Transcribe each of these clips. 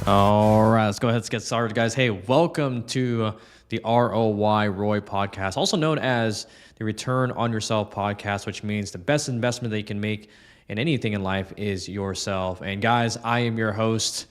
All right, let's go ahead. Let's get started, guys. Hey, welcome to the ROY Roy podcast, also known as the Return on Yourself podcast, which means the best investment that you can make in anything in life is yourself. And guys, I am your host,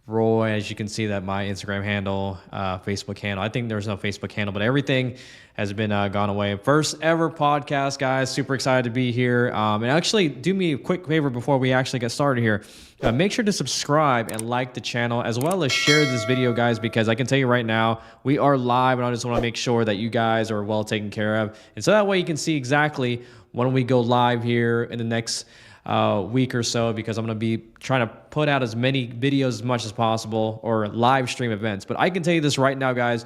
Roy. As you can see, that my Instagram handle, Facebook handle. I think there's no Facebook handle, but everything has been gone away. First ever podcast, guys. Super excited to be here. And actually, do me a quick favor before we actually get started here. Make sure to subscribe and like the channel, as well as share this video, guys, because I can tell you right now, we are live, and I just want to make sure that you guys are well taken care of. And so that way you can see exactly when we go live here in the next week or so, because I'm going to be trying to put out as many videos as much as possible, or live stream events. But I can tell you this right now, guys,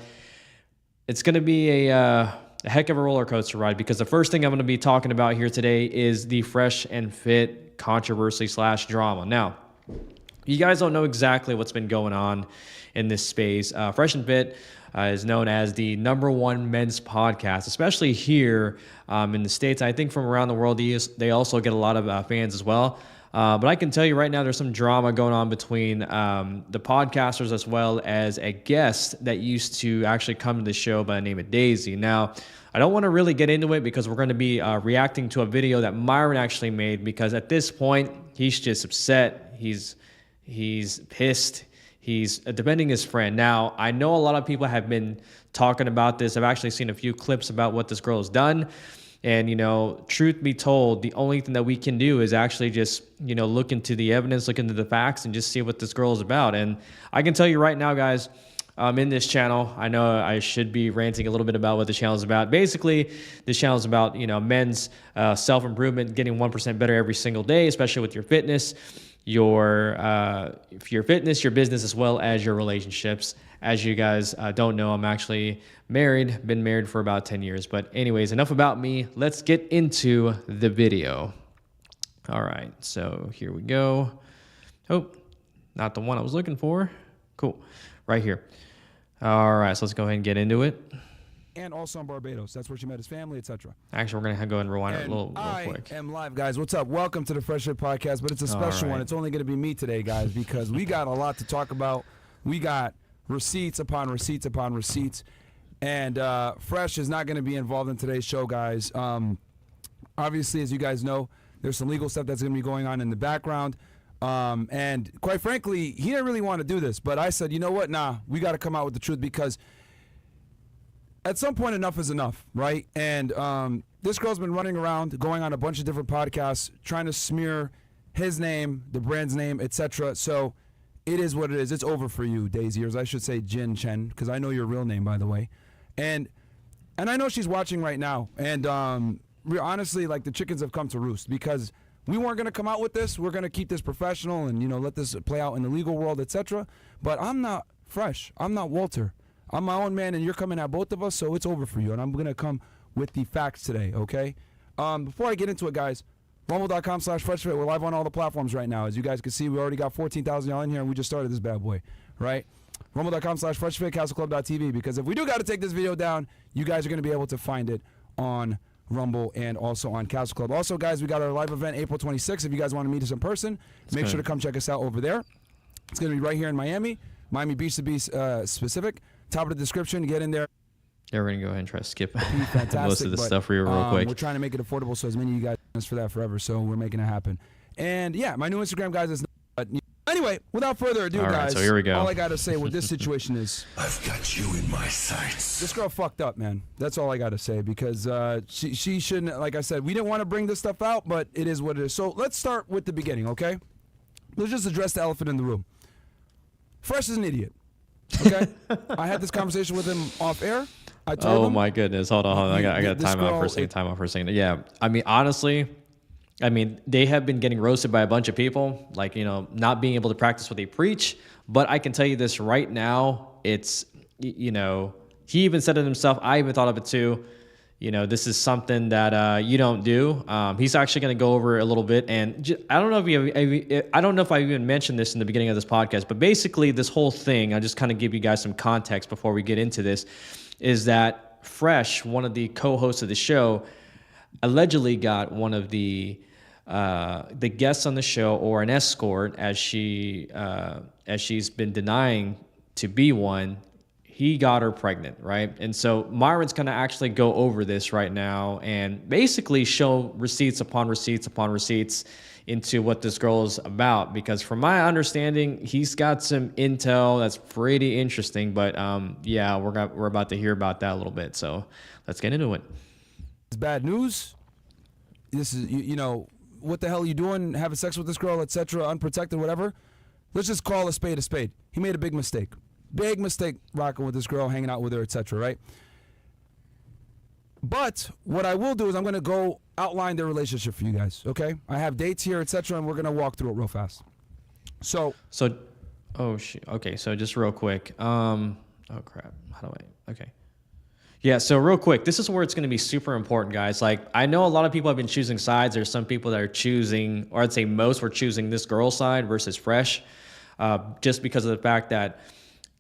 it's going to be a heck of a roller coaster ride, because the first thing I'm going to be talking about here today is the Fresh and Fit controversy / drama. Now, you guys don't know exactly what's been going on in this space. Fresh and Fit is known as the #1 men's podcast, especially here in the States. I think from around the world, they also get a lot of fans as well. But I can tell you right now, there's some drama going on between the podcasters, as well as a guest that used to actually come to the show by the name of Daisy. Now, I don't want to really get into it, because we're going to be reacting to a video that Myron actually made, because at this point, he's just upset. He's pissed. He's defending his friend. Now, I know a lot of people have been talking about this. I've actually seen a few clips about what this girl has done. And, truth be told, the only thing that we can do is actually just, look into the evidence, look into the facts, and just see what this girl is about. And I can tell you right now, guys, in this channel, I know I should be ranting a little bit about what the channel is about. Basically, this channel is about, men's self-improvement, getting 1% better every single day, especially with your fitness, your fitness, your business, as well as your relationships. As you guys don't know, I'm actually married, been married for about 10 years. But anyways, enough about me. Let's get into the video. All right, so here we go. Oh, not the one I was looking for. Cool, right here. All right, so let's go ahead and get into it. And also in Barbados. That's where she met his family, etc. Actually, we're going to go ahead and rewind it real quick. I am live, guys. What's up? Welcome to the Fresh Fit Podcast, but it's a special one. It's only going to be me today, guys, because we got a lot to talk about. We got receipts upon receipts upon receipts, and Fresh is not going to be involved in today's show, guys. Obviously, as you guys know, there's some legal stuff that's going to be going on in the background. And quite frankly, he didn't really want to do this, but I said, you know what? Nah, we got to come out with the truth, because at some point, enough is enough, right? And this girl's been running around, going on a bunch of different podcasts, trying to smear his name, the brand's name, etc. So it is what it is. It's over for you, Daisy, or I should say Jin Chen, because I know your real name, by the way. And I know she's watching right now. And honestly, like, the chickens have come to roost, because we weren't going to come out with this. We're going to keep this professional and, let this play out in the legal world, etc. But I'm not Fresh. I'm not Walter. I'm my own man, and you're coming at both of us, so it's over for you. And I'm going to come with the facts today, okay? Before I get into it, guys, rumble.com/freshfit. We're live on all the platforms right now. As you guys can see, we already got 14,000 y'all in here, and we just started this bad boy, right? Rumble.com/freshfit, castleclub.tv, because if we do got to take this video down, you guys are going to be able to find it on Rumble and also on Castle Club. Also, guys, we got our live event April 26th. If you guys want to meet us in person, make sure to come check us out over there. It's going to be right here in Miami Beach to be specific. Top of the description, get in there. Yeah, we're going to go ahead and try to skip Fantastic, most of the stuff for you real quick. We're trying to make it affordable, so as many of you guys for that forever, so we're making it happen. And yeah, my new Instagram, guys, is anyway, without further ado, all right, guys, so here we go. All I got to say with this situation is I've got you in my sights. This girl fucked up, man. That's all I got to say, because she shouldn't, like I said, we didn't want to bring this stuff out, but it is what it is. So let's start with the beginning, okay? Let's just address the elephant in the room. Fresh is an idiot. Okay, I had this conversation with him off air. I told him. My goodness! Hold on. I got time out for a second. Yeah, I mean, honestly, they have been getting roasted by a bunch of people, like, not being able to practice what they preach. But I can tell you this right now: it's, he even said it himself. I even thought of it too. This is something that you don't do. He's actually going to go over a little bit, and I don't know if I even mentioned this in the beginning of this podcast, but basically this whole thing, I'll just kind of give you guys some context before we get into this, is that Fresh, one of the co-hosts of the show, allegedly got one of the the guest on the show, or an escort, as she's been denying to be one, he got her pregnant, right? And so Myron's going to actually go over this right now and basically show receipts upon receipts upon receipts into what this girl is about, because from my understanding, he's got some intel that's pretty interesting. But yeah, we're about to hear about that a little bit. So let's get into it. It's bad news. This is, you know, what the hell are you doing? Having sex with this girl, etc., unprotected, whatever. Let's just call a spade a spade. He made a big mistake. Big mistake rocking with this girl, hanging out with her, etc., right? But what I will do is I'm going to go outline their relationship for you guys, okay? I have dates here, etc., and we're going to walk through it real fast. Oh shit. Okay, so just real quick. Oh crap. How do I? Okay. Yeah, so real quick, this is where it's going to be super important, guys. Like, I know a lot of people have been choosing sides. There's some people that are choosing, or I'd say most were choosing this girl's side versus Fresh, just because of the fact that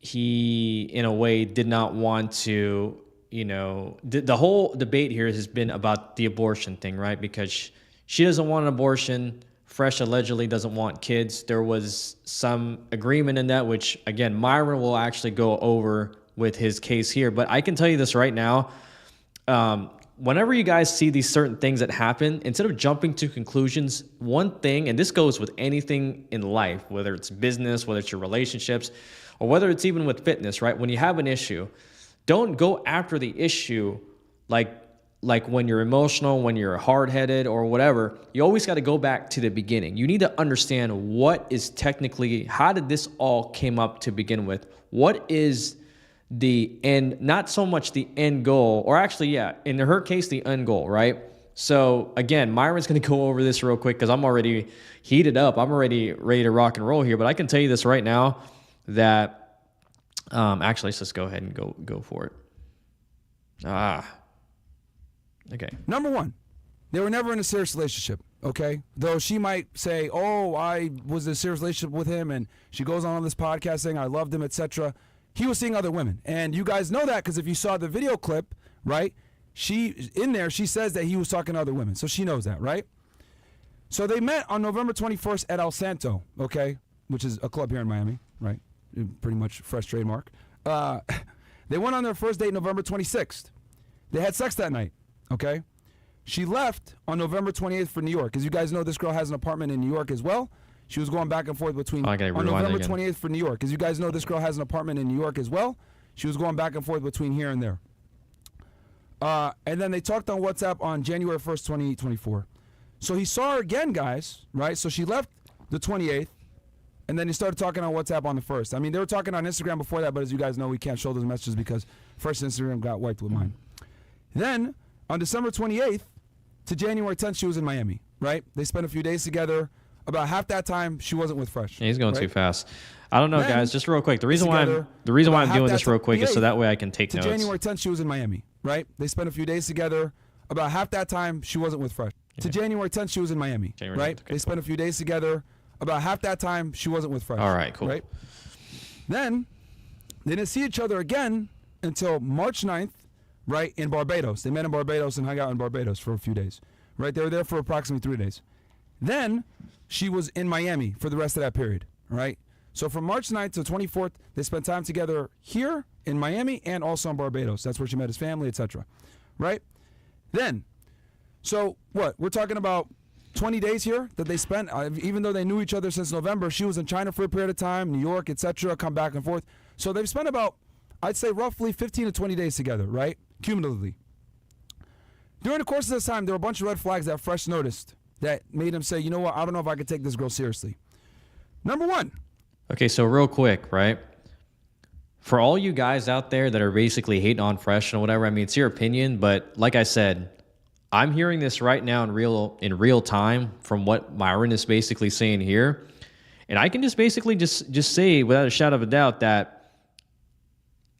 he, in a way, did not want to, you know, the whole debate here has been about the abortion thing, right? Because she doesn't want an abortion. Fresh allegedly doesn't want kids. There was some agreement in that, which, again, Myron will actually go over with his case here. But I can tell you this right now. Whenever you guys see these certain things that happen, instead of jumping to conclusions, one thing, and this goes with anything in life, whether it's business, whether it's your relationships, or whether it's even with fitness, right? When you have an issue, don't go after the issue like when you're emotional, when you're hard-headed or whatever. You always got to go back to the beginning. You need to understand what is technically, how did this all came up to begin with? What is the end, not so much the end goal, or actually, yeah, in her case, the end goal, right? So again, Myron's going to go over this real quick because I'm already heated up. I'm already ready to rock and roll here, but I can tell you this right now that, actually, let's just go ahead and go for it. Okay. Number one, they were never in a serious relationship, okay? Though she might say, oh, I was in a serious relationship with him, and she goes on this podcast saying I loved him, etc. He was seeing other women. And you guys know that because if you saw the video clip, right, she says that he was talking to other women. So she knows that, right? So they met on November 21st at El Santo, okay, which is a club here in Miami, right? Pretty much Fresh trademark. They went on their first date November 26th. They had sex that night, okay? She left on November 28th for New York. As you guys know, this girl has an apartment in New York as well. She was going back and forth between on November 28th for New York. As you guys know, this girl has an apartment in New York as well. She was going back and forth between here and there. And then they talked on WhatsApp on January 1st, 2024. So he saw her again, guys, right? So she left the 28th, and then he started talking on WhatsApp on the 1st. I mean, they were talking on Instagram before that, but as you guys know, we can't show those messages because first Instagram got wiped with mine. Then, on December 28th to January 10th, she was in Miami, right? They spent a few days together. About half that time, she wasn't with Fresh. Yeah, he's going right? too fast. I don't know, then, guys. Just real quick, the reason why I'm doing this real quick is so that way I can take notes. January 10th, she was in Miami, right? They spent a few days together. About half that time, she wasn't with Fresh. Yeah. To January 10th, she was in Miami, right? 10th, okay, they spent a few days together. About half that time, she wasn't with Fresh. All right, cool. Right? Then, they didn't see each other again until March 9th, right, in Barbados. They met in Barbados and hung out in Barbados for a few days, right? They were there for approximately 3 days. Then, she was in Miami for the rest of that period, right? So from March 9th to 24th, they spent time together here in Miami and also in Barbados. That's where she met his family, etc. Right? Then, so what? We're talking about 20 days here that they spent, even though they knew each other since November. She was in China for a period of time, New York, etc., come back and forth. So they've spent about, I'd say roughly 15 to 20 days together, right? Cumulatively. During the course of this time, there were a bunch of red flags that Fresh noticed that made him say, you know what, I don't know if I could take this girl seriously. Number one. Okay, so real quick, right? For all you guys out there that are basically hating on Fresh and whatever, I mean, it's your opinion, but like I said, I'm hearing this right now in real time from what Myron is basically saying here. And I can just basically just say without a shadow of a doubt that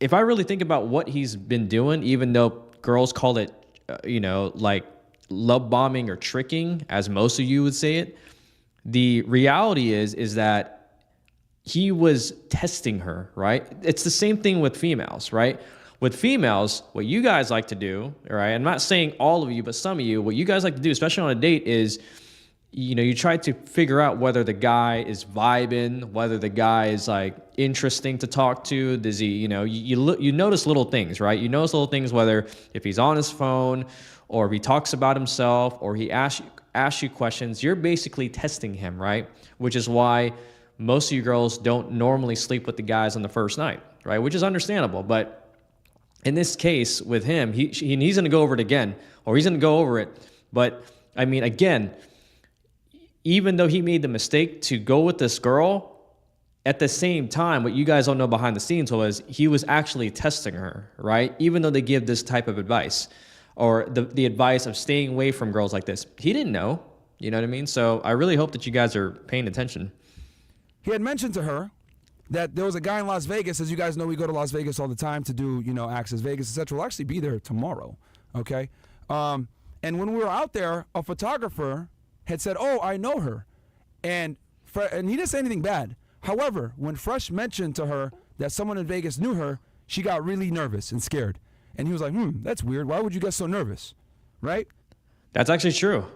if I really think about what he's been doing, even though girls call it, like love bombing or tricking, as most of you would say it, the reality is that he was testing her, right? It's the same thing with females, right? With females, what you guys like to do, right? I'm not saying all of you, but some of you, what you guys like to do, especially on a date, is you try to figure out whether the guy is vibing, whether the guy is like interesting to talk to. Does he, you notice little things, right? You notice little things, whether if he's on his phone or if he talks about himself or he asks you questions. You're basically testing him, right? Which is why most of you girls don't normally sleep with the guys on the first night, right? Which is understandable. But in this case with him, he's going to go over it again, or he's going to go over it. But I mean, again, even though he made the mistake to go with this girl, at the same time, what you guys don't know behind the scenes was he was actually testing her, right? Even though they give this type of advice or the advice of staying away from girls like this, he didn't know. You know what I mean? So I really hope that you guys are paying attention. He had mentioned to her that there was a guy in Las Vegas. As you guys know, we go to Las Vegas all the time to do, Access Vegas, etc. We'll actually be there tomorrow, okay? And when we were out there, a photographer had said, "Oh, I know her," and he didn't say anything bad. However, when Fresh mentioned to her that someone in Vegas knew her, she got really nervous and scared. And he was like, that's weird. Why would you get so nervous? Right? That's actually true.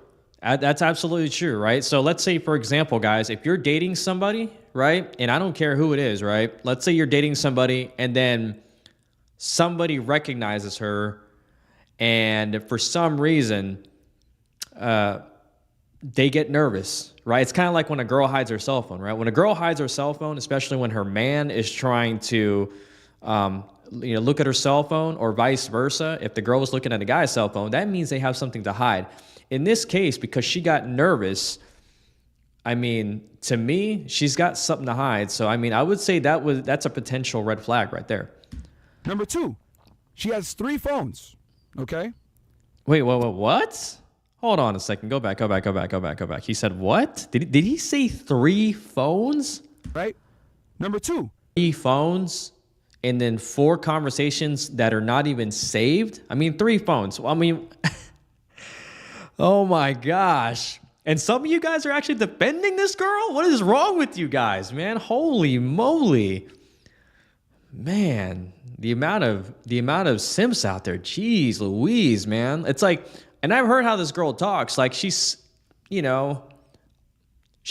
That's absolutely true, right? So let's say, for example, guys, if you're dating somebody, right, and I don't care who it is, right? Let's say you're dating somebody and then somebody recognizes her and for some reason they get nervous, right? It's kind of like when a girl hides her cell phone, right? When a girl hides her cell phone, especially when her man is trying to look at her cell phone, or vice versa, if the girl is looking at a guy's cell phone, that means they have something to hide. In this case, because she got nervous, I mean, to me, she's got something to hide. So, I mean, I would say that's a potential red flag right there. Number 2, she has 3 phones, okay? Wait, what? Hold on a second. Go back. He said what? Did he say 3 phones? Right. Number 2. 3 phones and then 4 conversations that are not even saved? I mean, 3 phones. I mean, oh my gosh. And some of you guys are actually defending this girl? What is wrong with you guys, man? Holy moly. Man, the amount of simps out there. Jeez Louise, man. It's like, and I've heard how this girl talks. Like she's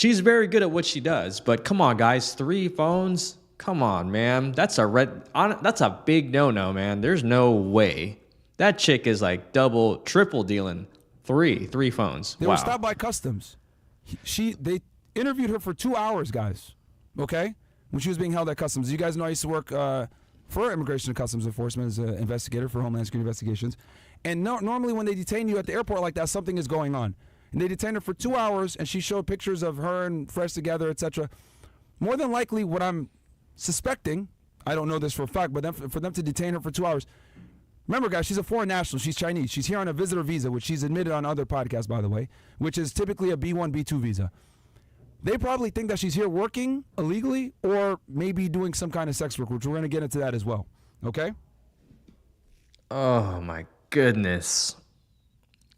very good at what she does. But come on, guys, 3 phones? Come on, man. That's a big no-no, man. There's no way. That chick is like double, triple dealing. 3 phones. They were stopped by customs. They interviewed her for 2 hours, guys. Okay, when she was being held at customs. You guys know I used to work for Immigration and Customs Enforcement as an investigator for Homeland Security investigations. And normally when they detain you at the airport like that, something is going on. And they detained her for 2 hours, and she showed pictures of her and Fresh together, etc. More than likely, what I'm suspecting, I don't know this for a fact, but for them to detain her for 2 hours. Remember, guys, she's a foreign national. She's Chinese. She's here on a visitor visa, which she's admitted on other podcasts, by the way, which is typically a B1, B2 visa. They probably think that she's here working illegally or maybe doing some kind of sex work, which we're going to get into that as well. Okay? Oh, my goodness.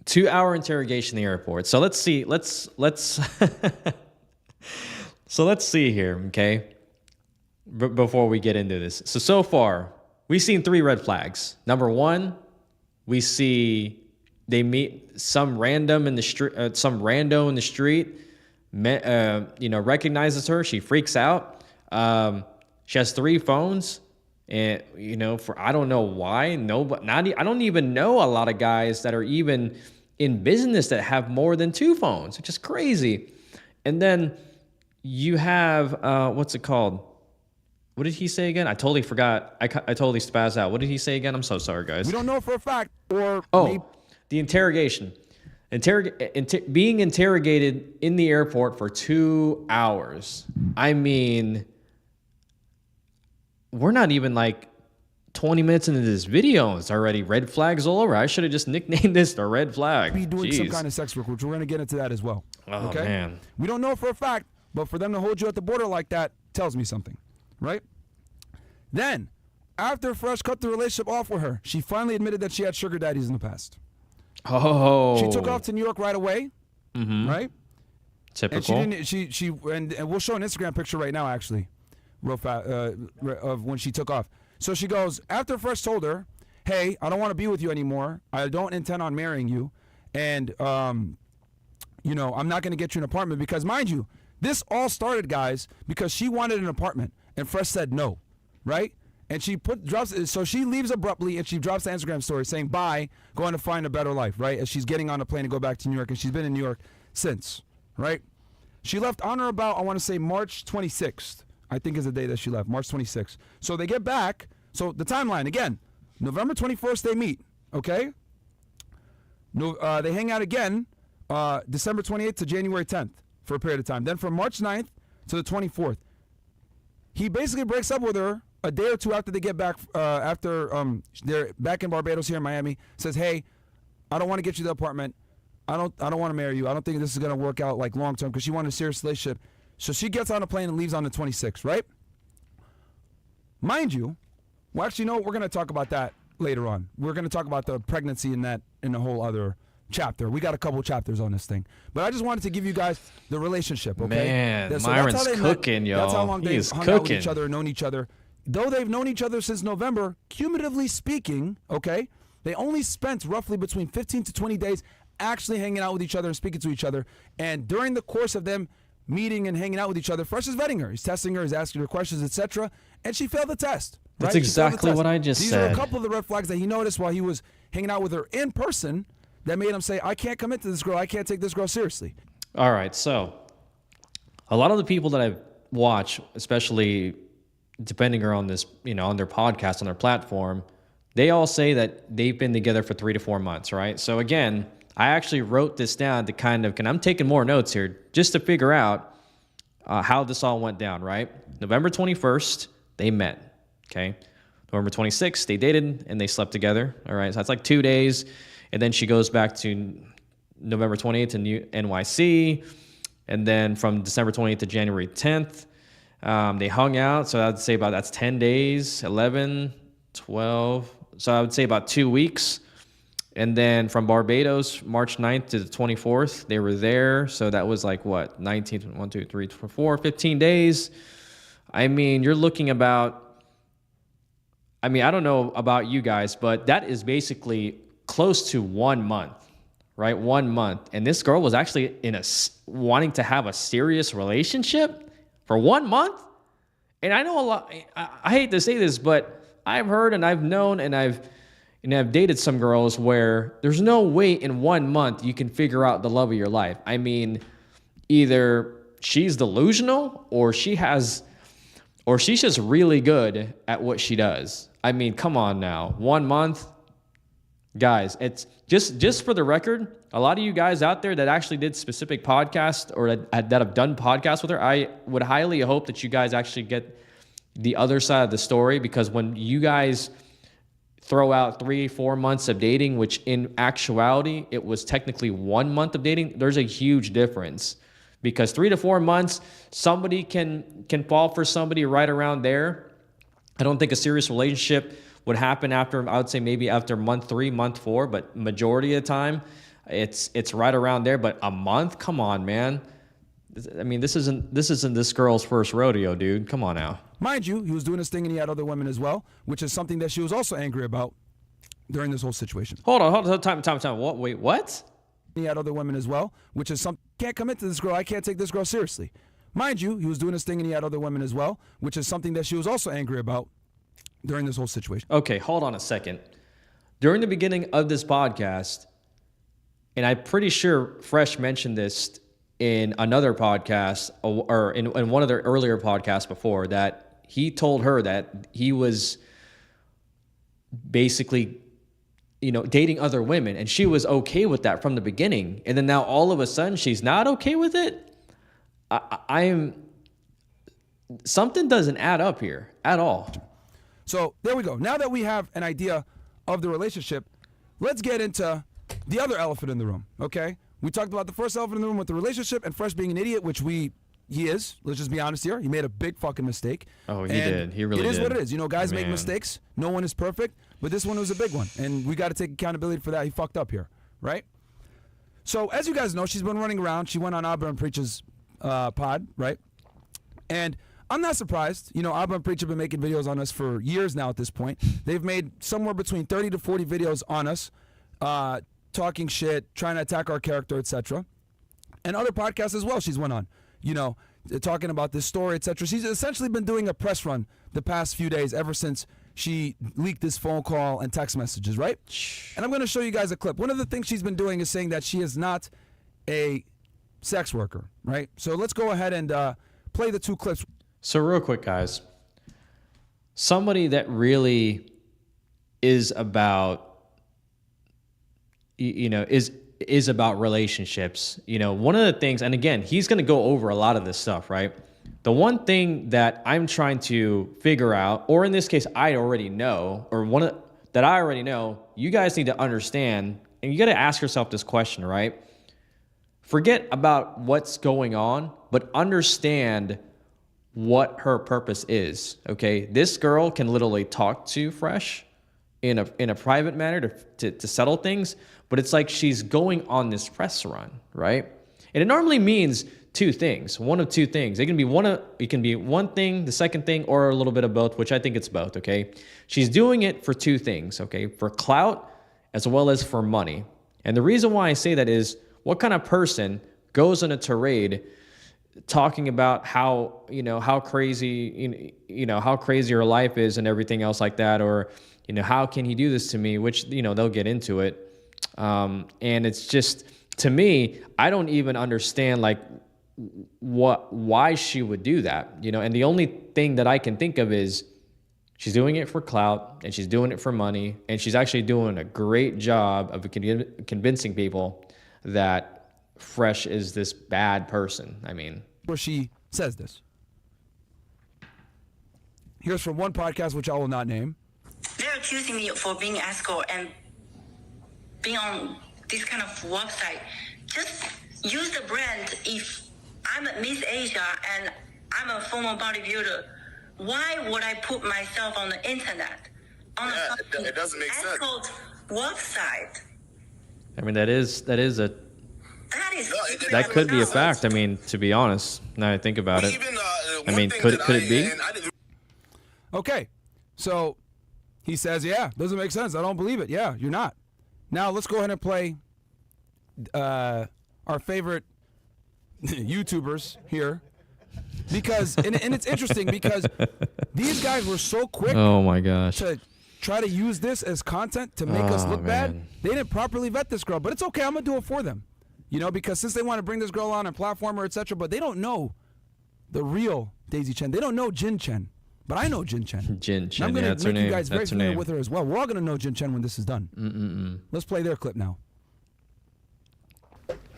2-hour interrogation in the airport. So let's see. So let's see here, okay? Before we get into this. So far, we've seen 3 red flags. Number 1, we see they meet some rando in the street, recognizes her. She freaks out. She has 3 phones, and for I don't know why. No, but I don't even know a lot of guys that are even in business that have more than 2 phones, which is crazy. And then you have what's it called? What did he say again? I totally forgot. I totally spazzed out. What did he say again? I'm so sorry, guys. We don't know for a fact. The interrogation. Being interrogated in the airport for 2 hours. I mean, we're not even like 20 minutes into this video. It's already red flags all over. I should have just nicknamed this the red flag. Be doing some kind of sex work, which we're going to get into that as well. Oh, okay? Man. We don't know for a fact, but for them to hold you at the border like that tells me something. Right? Then, after Fresh cut the relationship off with her, she finally admitted that she had sugar daddies in the past. Oh. She took off to New York right away. Mm-hmm. Right? Typical. And and we'll show an Instagram picture right now, actually, real fast, of when she took off. So she goes, after Fresh told her, hey, I don't want to be with you anymore. I don't intend on marrying you. And I'm not going to get you an apartment because, mind you, this all started, guys, because she wanted an apartment and Fresh said no, right? And she so she leaves abruptly and she drops the Instagram story saying bye, going to find a better life, right? As she's getting on a plane to go back to New York, and she's been in New York since, right? She left on or about, I want to say March 26th, I think is the day that she left, March 26th. So they get back. So the timeline, again, November 21st they meet, okay? No, they hang out again December 28th to January 10th for a period of time. Then from March 9th to the 24th, he basically breaks up with her a day or two after they get back, after they're back in Barbados here in Miami, says, hey, I don't want to get you the apartment. I don't want to marry you. I don't think this is going to work out like long term because she wanted a serious relationship. So she gets on a plane and leaves on the 26th, right? Mind you, well, actually, no, we're going to talk about that later on. We're going to talk about the pregnancy in a whole other chapter. We got a couple chapters on this thing. But I just wanted to give you guys the relationship, okay? Man, so Myron's cooking, y'all. That's how long they've hung out with each other and known each other. Though they've known each other since November, cumulatively speaking, okay, they only spent roughly between 15 to 20 days actually hanging out with each other and speaking to each other. And during the course of them meeting and hanging out with each other, Fresh is vetting her. He's testing her, he's asking her questions, etc. And she failed the test. Right? That's exactly what I just said. These are a couple of the red flags that he noticed while he was hanging out with her in person that made him say, I can't commit to this girl. I can't take this girl seriously. All right, so a lot of the people that I watch, especially depending on this, on their podcast, on their platform, they all say that they've been together for 3 to 4 months, right? So again, I actually wrote this down to and I'm taking more notes here just to figure out how this all went down, right? November 21st, they met, okay? November 26th, they dated and they slept together, all right? So that's like 2 days. And then she goes back to November 28th to NYC. And then from December 28th to January 10th, they hung out. So I'd say that's 10 days, 11, 12. So I would say about 2 weeks. And then from Barbados, March 9th to the 24th, they were there. So that was like what, 19, 1, 2, 3, 4, 15 days. I mean, you're looking about, I don't know about you guys, but that is basically close to 1 month, right? 1 month. And this girl was actually wanting to have a serious relationship for 1 month. And I know a lot, I hate to say this, but I've heard and I've known and I've dated some girls where there's no way in 1 month you can figure out the love of your life. I mean, either she's delusional or she's just really good at what she does. I mean, come on now. 1 month, guys, it's just for the record, a lot of you guys out there that actually did specific podcasts or that have done podcasts with her, I would highly hope that you guys actually get the other side of the story, because when you guys throw out 3-4 months of dating, which in actuality, it was technically 1 month of dating, there's a huge difference. Because 3 to 4 months, somebody can fall for somebody right around there. I don't think a serious relationship would happen after, I would say maybe after month 3, month 4, but majority of the time, it's right around there. But a month, come on, man. I mean, this isn't this girl's first rodeo, dude. Come on now. Mind you, he was doing his thing and he had other women as well, which is something that she was also angry about during this whole situation. Hold on, time. What? Wait, what? He had other women as well, which is something, can't commit to this girl. I can't take this girl seriously. Mind you, he was doing his thing and he had other women as well, which is something that she was also angry about during this whole situation. Okay, hold on a second. During the beginning of this podcast, and I'm pretty sure Fresh mentioned this in another podcast or in one of their earlier podcasts before, that he told her that he was basically, dating other women, and she was okay with that from the beginning. And then now all of a sudden she's not okay with it. Something doesn't add up here at all. So there we go. Now that we have an idea of the relationship, let's get into the other elephant in the room, okay? We talked about the first elephant in the room with the relationship and Fresh being an idiot, which he is. Let's just be honest here. He made a big fucking mistake. Oh, he did. He really did. It is what it is. Guys make mistakes. No one is perfect, but this one was a big one, and we got to take accountability for that. He fucked up here, right? So as you guys know, she's been running around. She went on Abba and Preach's pod, right? And I'm not surprised. Abba and Preach have been making videos on us for years now at this point. They've made somewhere between 30 to 40 videos on us, talking shit, trying to attack our character, etc. and other podcasts as well she's went on, talking about this story, etc. She's essentially been doing a press run the past few days ever since she leaked this phone call and text messages, right? And I'm going to show you guys a clip. One of the things she's been doing is saying that she is not a sex worker, right? So let's go ahead and play the 2 clips. So real quick, guys, somebody that really is about, is about relationships. One of the things, and again, he's going to go over a lot of this stuff, right? The one thing that I'm trying to figure out, or in this case, I already know, that I already know, you guys need to understand, and you got to ask yourself this question, right? Forget about what's going on, but understand what her purpose is, okay? This girl can literally talk to Fresh in a private manner to settle things, but it's like she's going on this press run, right? And it normally means 2 things, one of 2 things. It can be one thing, the second thing, or a little bit of both, which I think it's both, okay? She's doing it for 2 things, okay? For clout as well as for money. And the reason why I say that is, what kind of person goes on a tirade talking about how crazy, how crazy her life is and everything else like that, or, how can he do this to me, which, they'll get into it. And it's just, to me, I don't even understand why she would do that, and the only thing that I can think of is she's doing it for clout and she's doing it for money, and she's actually doing a great job of convincing people that Fresh is this bad person. Where she says this. Here's from one podcast, which I will not name. They're accusing me for being escort and being on this kind of website. Just use the brand. If I'm a Miss Asia and I'm a former bodybuilder, why would I put myself on the internet? It doesn't make sense. Escort website. That could be a fact. To be honest, now I think about it. Could it be? Okay, so he says, yeah, doesn't make sense. I don't believe it. Yeah, you're not. Now let's go ahead and play our favorite YouTubers here, because and it's interesting because these guys were so quick. Oh my gosh. To try to use this as content to make us look bad. They didn't properly vet this girl, but it's okay. I'm gonna do it for them. Because since they want to bring this girl on and platform her, etc., but they don't know the real Daisy Chen. They don't know Jin Chen, but I know Jin Chen. Jin Chen, I'm going to make you guys very familiar name. with her as well. We're all going to know Jin Chen when this is done. Let's play their clip now.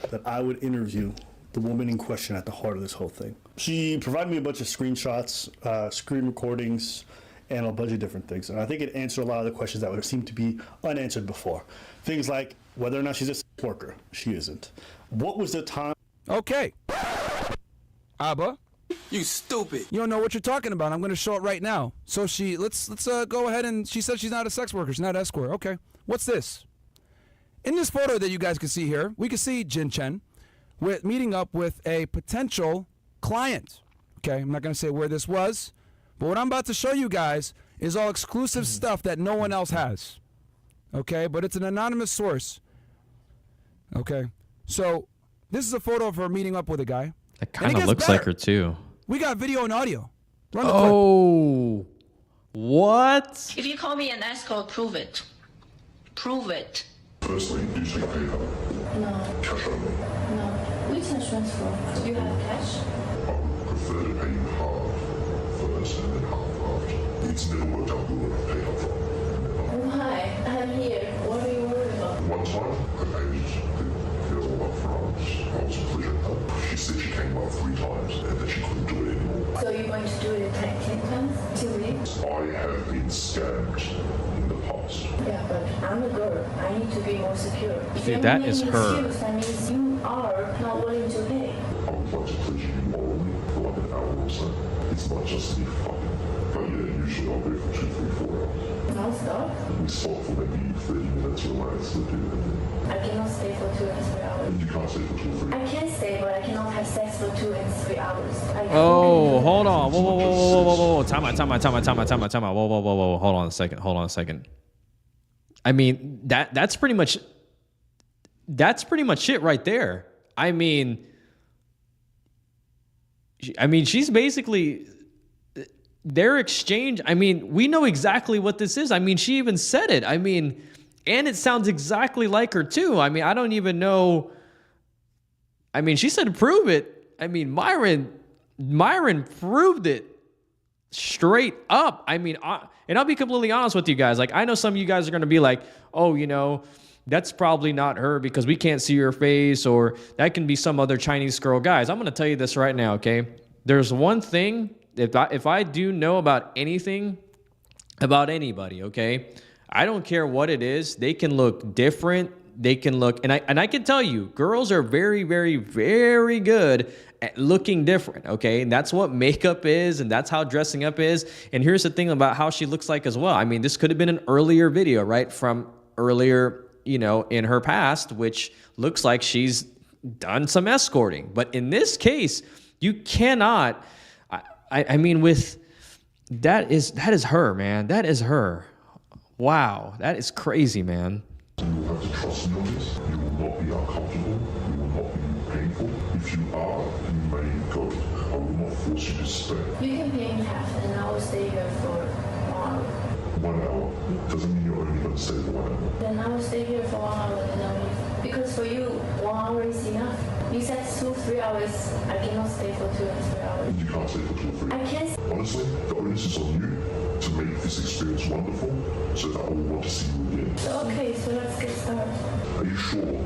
That I would interview the woman in question at the heart of this whole thing. She provided me a bunch of screenshots, screen recordings, and a bunch of different things. And I think it answered a lot of the questions that would seem to be unanswered before. Things like whether or not she's a sex worker. She isn't. What was the time? Okay. Abba. You stupid. You don't know what you're talking about. I'm going to show it right now. So let's go ahead, and she said she's not a sex worker. She's not an escort. Okay. What's this? In this photo that you guys can see here, we can see Jin Chen meeting up with a potential client. Okay. I'm not going to say where this was, but what I'm about to show you guys is all exclusive stuff that no one else has. Okay. But it's an anonymous source. Okay. So this is a photo of her meeting up with a guy. It kind of looks like her too. We got video and audio. Run the clip. What? If you call me an escort, prove it. Prove it. Firstly, do you take PayPal? No. Cash only? No. Which insurance for? Do you have cash? I would prefer to pay you half first and then half after. It's never worked out good when I paid up front. Why? I'm here. What are you worried about? One time, I paid it all up front. I was pleasure. She said she came up 3 times and that she couldn't do it anymore. So you're going to do it 10 times? 2 weeks? I have been scammed in the past. Yeah, but I'm a girl. I need to be more secure. If Dude, that is her. That means you are not willing to pay. I would like to pleasure you morally for like an hour or so. It's not just me fucking. But yeah, usually I'll go for 2, 3, 4 hours. Non-stop? We stop for maybe 30 minutes, relax, sleep in, and then I cannot stay for 2 and 3 hours. you can't stay for 2 or 3 I can stay, but I cannot have sex for 2 and 3 hours. Oh, hold on. Whoa. Time out. Whoa. Hold on a second. I mean, that's pretty much it right there. I mean, I mean, she's basically their exchange. I mean, we know exactly what this is. I mean, she even said it. I mean, and it sounds exactly like her too. I mean, I don't even know. I mean, she said, prove it. I mean, Myron proved it straight up. I mean, and I'll be completely honest with you guys. Like, I know some of you guys are going to be like, oh, you know, that's probably not her because we can't see her face, or that can be some other Chinese girl. Guys, I'm going to tell you this right now, okay? There's one thing, if I do know about anything about anybody, okay, I don't care what it is. They can look different. They can look, and I can tell you, girls are very, very, very good at looking different, okay? And that's what makeup is, and that's how dressing up is. And here's the thing about how she looks like as well. I mean, this could have been an earlier video, right? From earlier, you know, in her past, which looks like she's done some escorting. But in this case, you cannot, I mean, with, that is her, man. That is her. Wow, that is crazy, man. You will have to trust me on this. You will not be uncomfortable. You will not be painful. If you are, you may go. I will not force you to stay. You can pay in cash and I will stay here for 1 hour. 1 hour doesn't mean you're only going to stay for 1 hour. Then I will stay here for 1 hour and I'll leave. Because for you, 1 hour is enough. You said 2-3 hours. I cannot stay for 2 and 3 hours. You can't stay for 2 or 3 I hours. can't. Honestly, the onus is on you to make this experience wonderful so that I will want to see you again. Okay, so let's get started. Are you sure?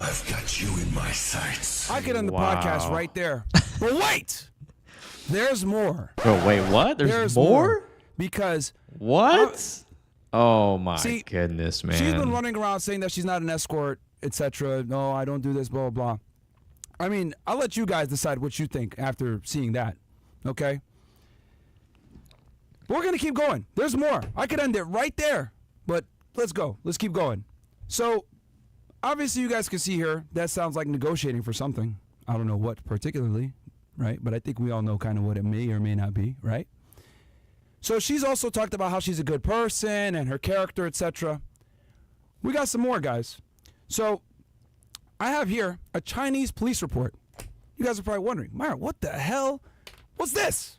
I've got you in my sights. I could end the podcast right there. But wait! There's more. Bro, wait, what? There's more? Because... What? Oh, my See, goodness, man. She's been running around saying that she's not an escort, etc. No, I don't do this, blah, blah, blah. I mean, I'll let you guys decide what you think after seeing that, okay? But we're going to keep going. There's more. I could end it right there, but let's go. Let's keep going. So, obviously, you guys can see here, that sounds like negotiating for something. I don't know what particularly, right? But I think we all know kind of what it may or may not be, right? So she's also talked about how she's a good person and her character, etc. We got some more, guys. So I have here a Chinese police report. You guys are probably wondering, Myra, what the hell? What's this?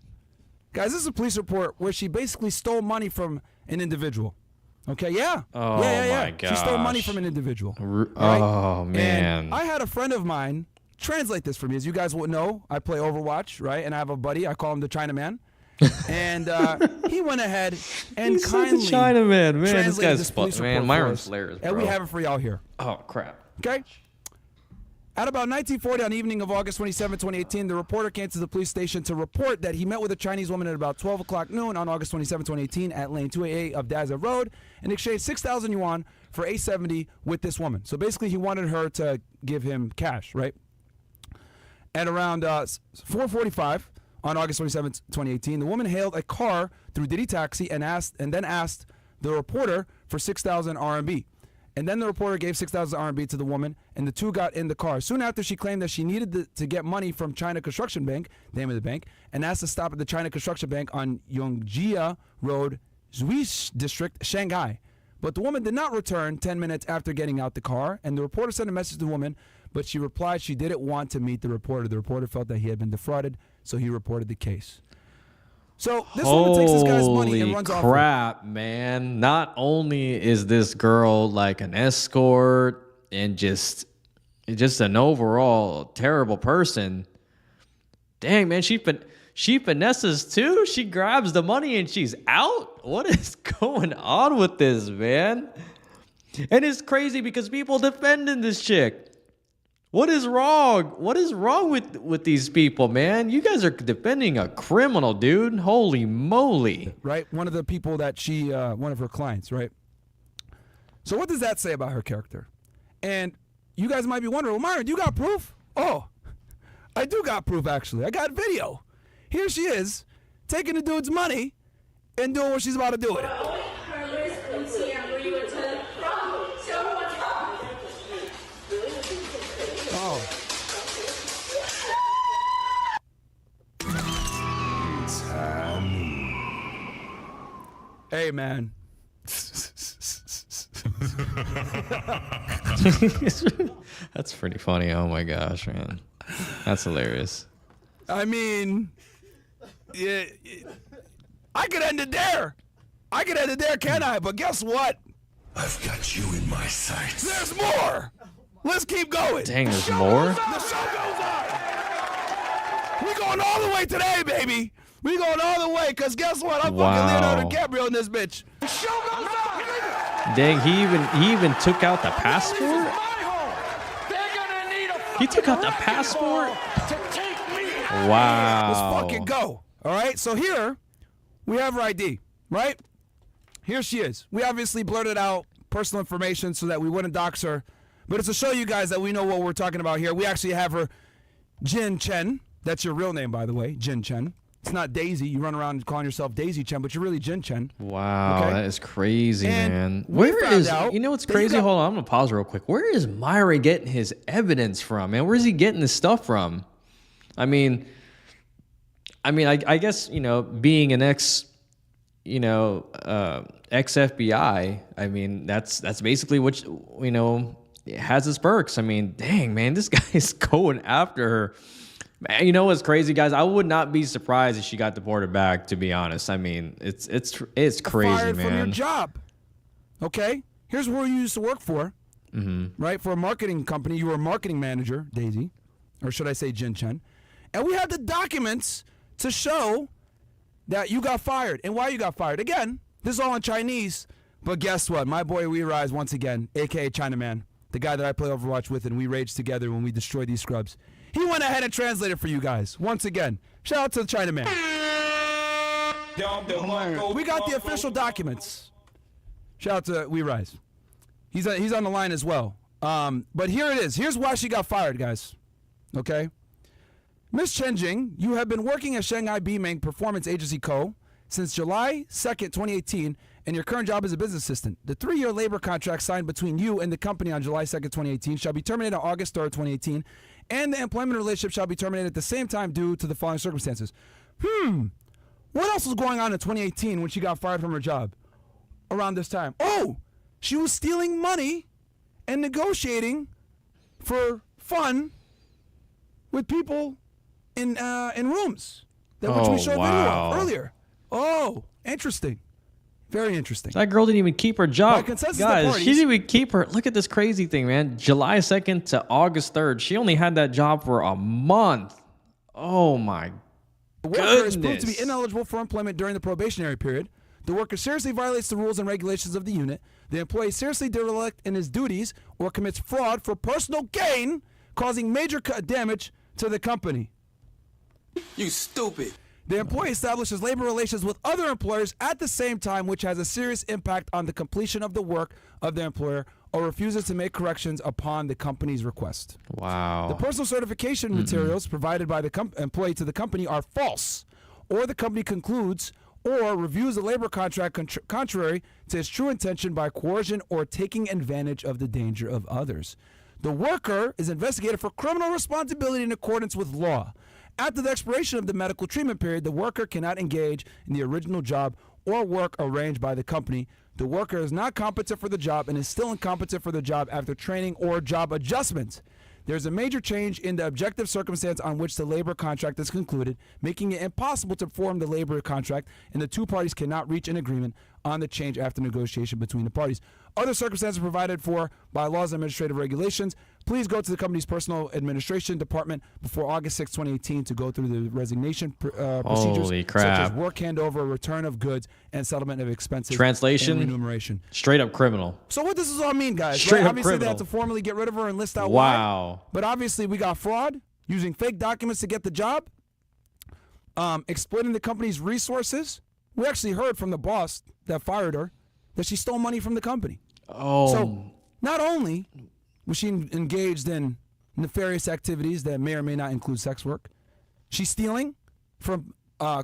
Guys, this is a police report where she basically stole money from an individual. Okay, yeah. Oh, my gosh. She stole money from an individual. Right? Oh, man. And I had a friend of mine translate this for me. As you guys will know, I play Overwatch, right? And I have a buddy. I call him the Chinaman. And he went ahead and He's kindly the Chinaman, man. This translated guy's this police man. report Myron's for us, hilarious, and we bro. have it for y'all here. Oh, crap. Okay? At about 1940, on the evening of August 27, 2018, the reporter came to the police station to report that he met with a Chinese woman at about 12 o'clock noon on August 27, 2018 at lane 288 of Daza Road and exchanged 6,000 yuan for 870 with this woman. So basically, he wanted her to give him cash, right? At around 4:45 on August 27, 2018, the woman hailed a car through Didi Taxi and then asked the reporter for 6,000 RMB. And then the reporter gave 6,000 RMB to the woman, and the two got in the car. Soon after, she claimed that she needed to get money from China Construction Bank, name of the bank, and asked to stop at the China Construction Bank on Yongjia Road, Zhuish District, Shanghai. But the woman did not return 10 minutes after getting out the car, and the reporter sent a message to the woman, but she replied she didn't want to meet the reporter. The reporter felt that he had been defrauded, so he reported the case. So this woman takes this guy's money and runs off. Holy crap, man. Not only is this girl like an escort and just an overall terrible person, dang, man, she finesses too. She grabs the money and she's out. What is going on with this, man? And it's crazy because people defending this chick. What is wrong? What is wrong with these people, man? You guys are defending a criminal, dude. Holy moly. Right? One of the people that she, one of her clients, right? So what does that say about her character? And you guys might be wondering, well, Myron, you got proof? Oh, I do got proof, actually. I got video. Here she is, taking the dude's money and doing what she's about to do with it. Hey, man. That's pretty funny. Oh my gosh, man. That's hilarious. I mean, yeah, I could end it there. Can I? But guess what? I've got you in my sights. There's more. Let's keep going. Dang, there's more? The show goes on. We going all the way today, baby. We going all the way, because guess what? I'm fucking Leonardo DiCaprio in this bitch. The show goes on. Dang, he even took out the passport? He took out the passport? Wow. Let's fucking go. All right, so here we have her ID, right? Here she is. We obviously blurted out personal information so that we wouldn't dox her, but it's to show you guys that we know what we're talking about here. We actually have her Jin Chen. That's your real name, by the way, Jin Chen. It's not Daisy. You run around calling yourself Daisy Chen, but you're really Jin Chen. Wow, okay? That is crazy, and man. Where is, you know what's crazy? Hold on, I'm going to pause real quick. Where is Myra getting his evidence from, man? Where's he getting this stuff from? I mean, I guess, you know, being an ex-FBI, I mean, that's basically what, you know, it has its perks. I mean, dang, man, this guy's going after her. Man, you know what's crazy, guys? I would not be surprised if she got deported back, to be honest. I mean, it's crazy, fired man. From your job. Okay? Here's where you used to work for, right? For a marketing company. You were a marketing manager, Daisy, or should I say Jin Chen. And we had the documents to show that you got fired and why you got fired. Again, this is all in Chinese, but guess what? My boy We Rise, once again, a.k.a. Chinaman, the guy that I play Overwatch with and we raged together when we destroyed these scrubs. He went ahead and translated for you guys. Once again, shout out to the Chinaman. We got the official documents. Shout out to We Rise. He's on the line as well. But here it is. Here's why she got fired, guys. Okay? Ms. Chen Jing, you have been working at Shanghai Beiming Performance Agency Co. since July 2nd, 2018, and your current job is a business assistant. The 3-year labor contract signed between you and the company on July 2nd, 2018 shall be terminated on August 3rd, 2018, and the employment relationship shall be terminated at the same time due to the following circumstances. What else was going on in 2018 when she got fired from her job around this time? Oh, she was stealing money and negotiating for fun with people in rooms, which we showed video of earlier. Oh, interesting. Very interesting. That girl didn't even keep her job. Guys, she didn't even keep her. Look at this crazy thing, man. July 2nd to August 3rd. She only had that job for a month. Oh, my the worker is proved to be ineligible for employment during the probationary period. The worker seriously violates the rules and regulations of the unit. The employee seriously derelict in his duties or commits fraud for personal gain, causing major damage to the company. You stupid. The employee establishes labor relations with other employers at the same time, which has a serious impact on the completion of the work of the employer, or refuses to make corrections upon the company's request. Wow. The personal certification materials provided by the employee to the company are false, or the company concludes or reviews the labor contract contrary to its true intention by coercion or taking advantage of the danger of others. The worker is investigated for criminal responsibility in accordance with law. After the expiration of the medical treatment period, the worker cannot engage in the original job or work arranged by the company. The worker is not competent for the job and is still incompetent for the job after training or job adjustment. There's a major change in the objective circumstance on which the labor contract is concluded, making it impossible to form the labor contract, and the two parties cannot reach an agreement on the change after negotiation between the parties. Other circumstances provided for by laws and administrative regulations. Please go to the company's personal administration department before August 6, 2018 to go through the resignation procedures, Holy crap. such as work handover, return of goods, and settlement of expenses. Translation, and remuneration. Straight up criminal. So what does this all mean, guys? Straight up obviously, criminal. they have to formally get rid of her and list out Wow. why. But obviously, we got fraud, using fake documents to get the job, exploiting the company's resources. We actually heard from the boss that fired her that she stole money from the company. Oh. So not only was she engaged in nefarious activities that may or may not include sex work, she's stealing from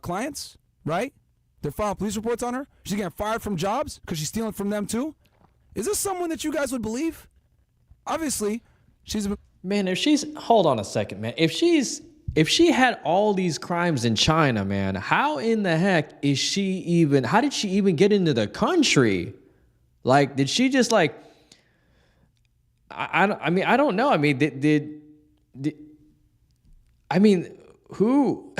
clients, right? They're filing police reports on her. She's getting fired from jobs because she's stealing from them too. Is this someone that you guys would believe? Obviously, she's a... Man, hold on a second, man. If she had all these crimes in China, man, how in the heck how did she even get into the country? Like, did she just I mean, I don't know. I mean, I mean, who,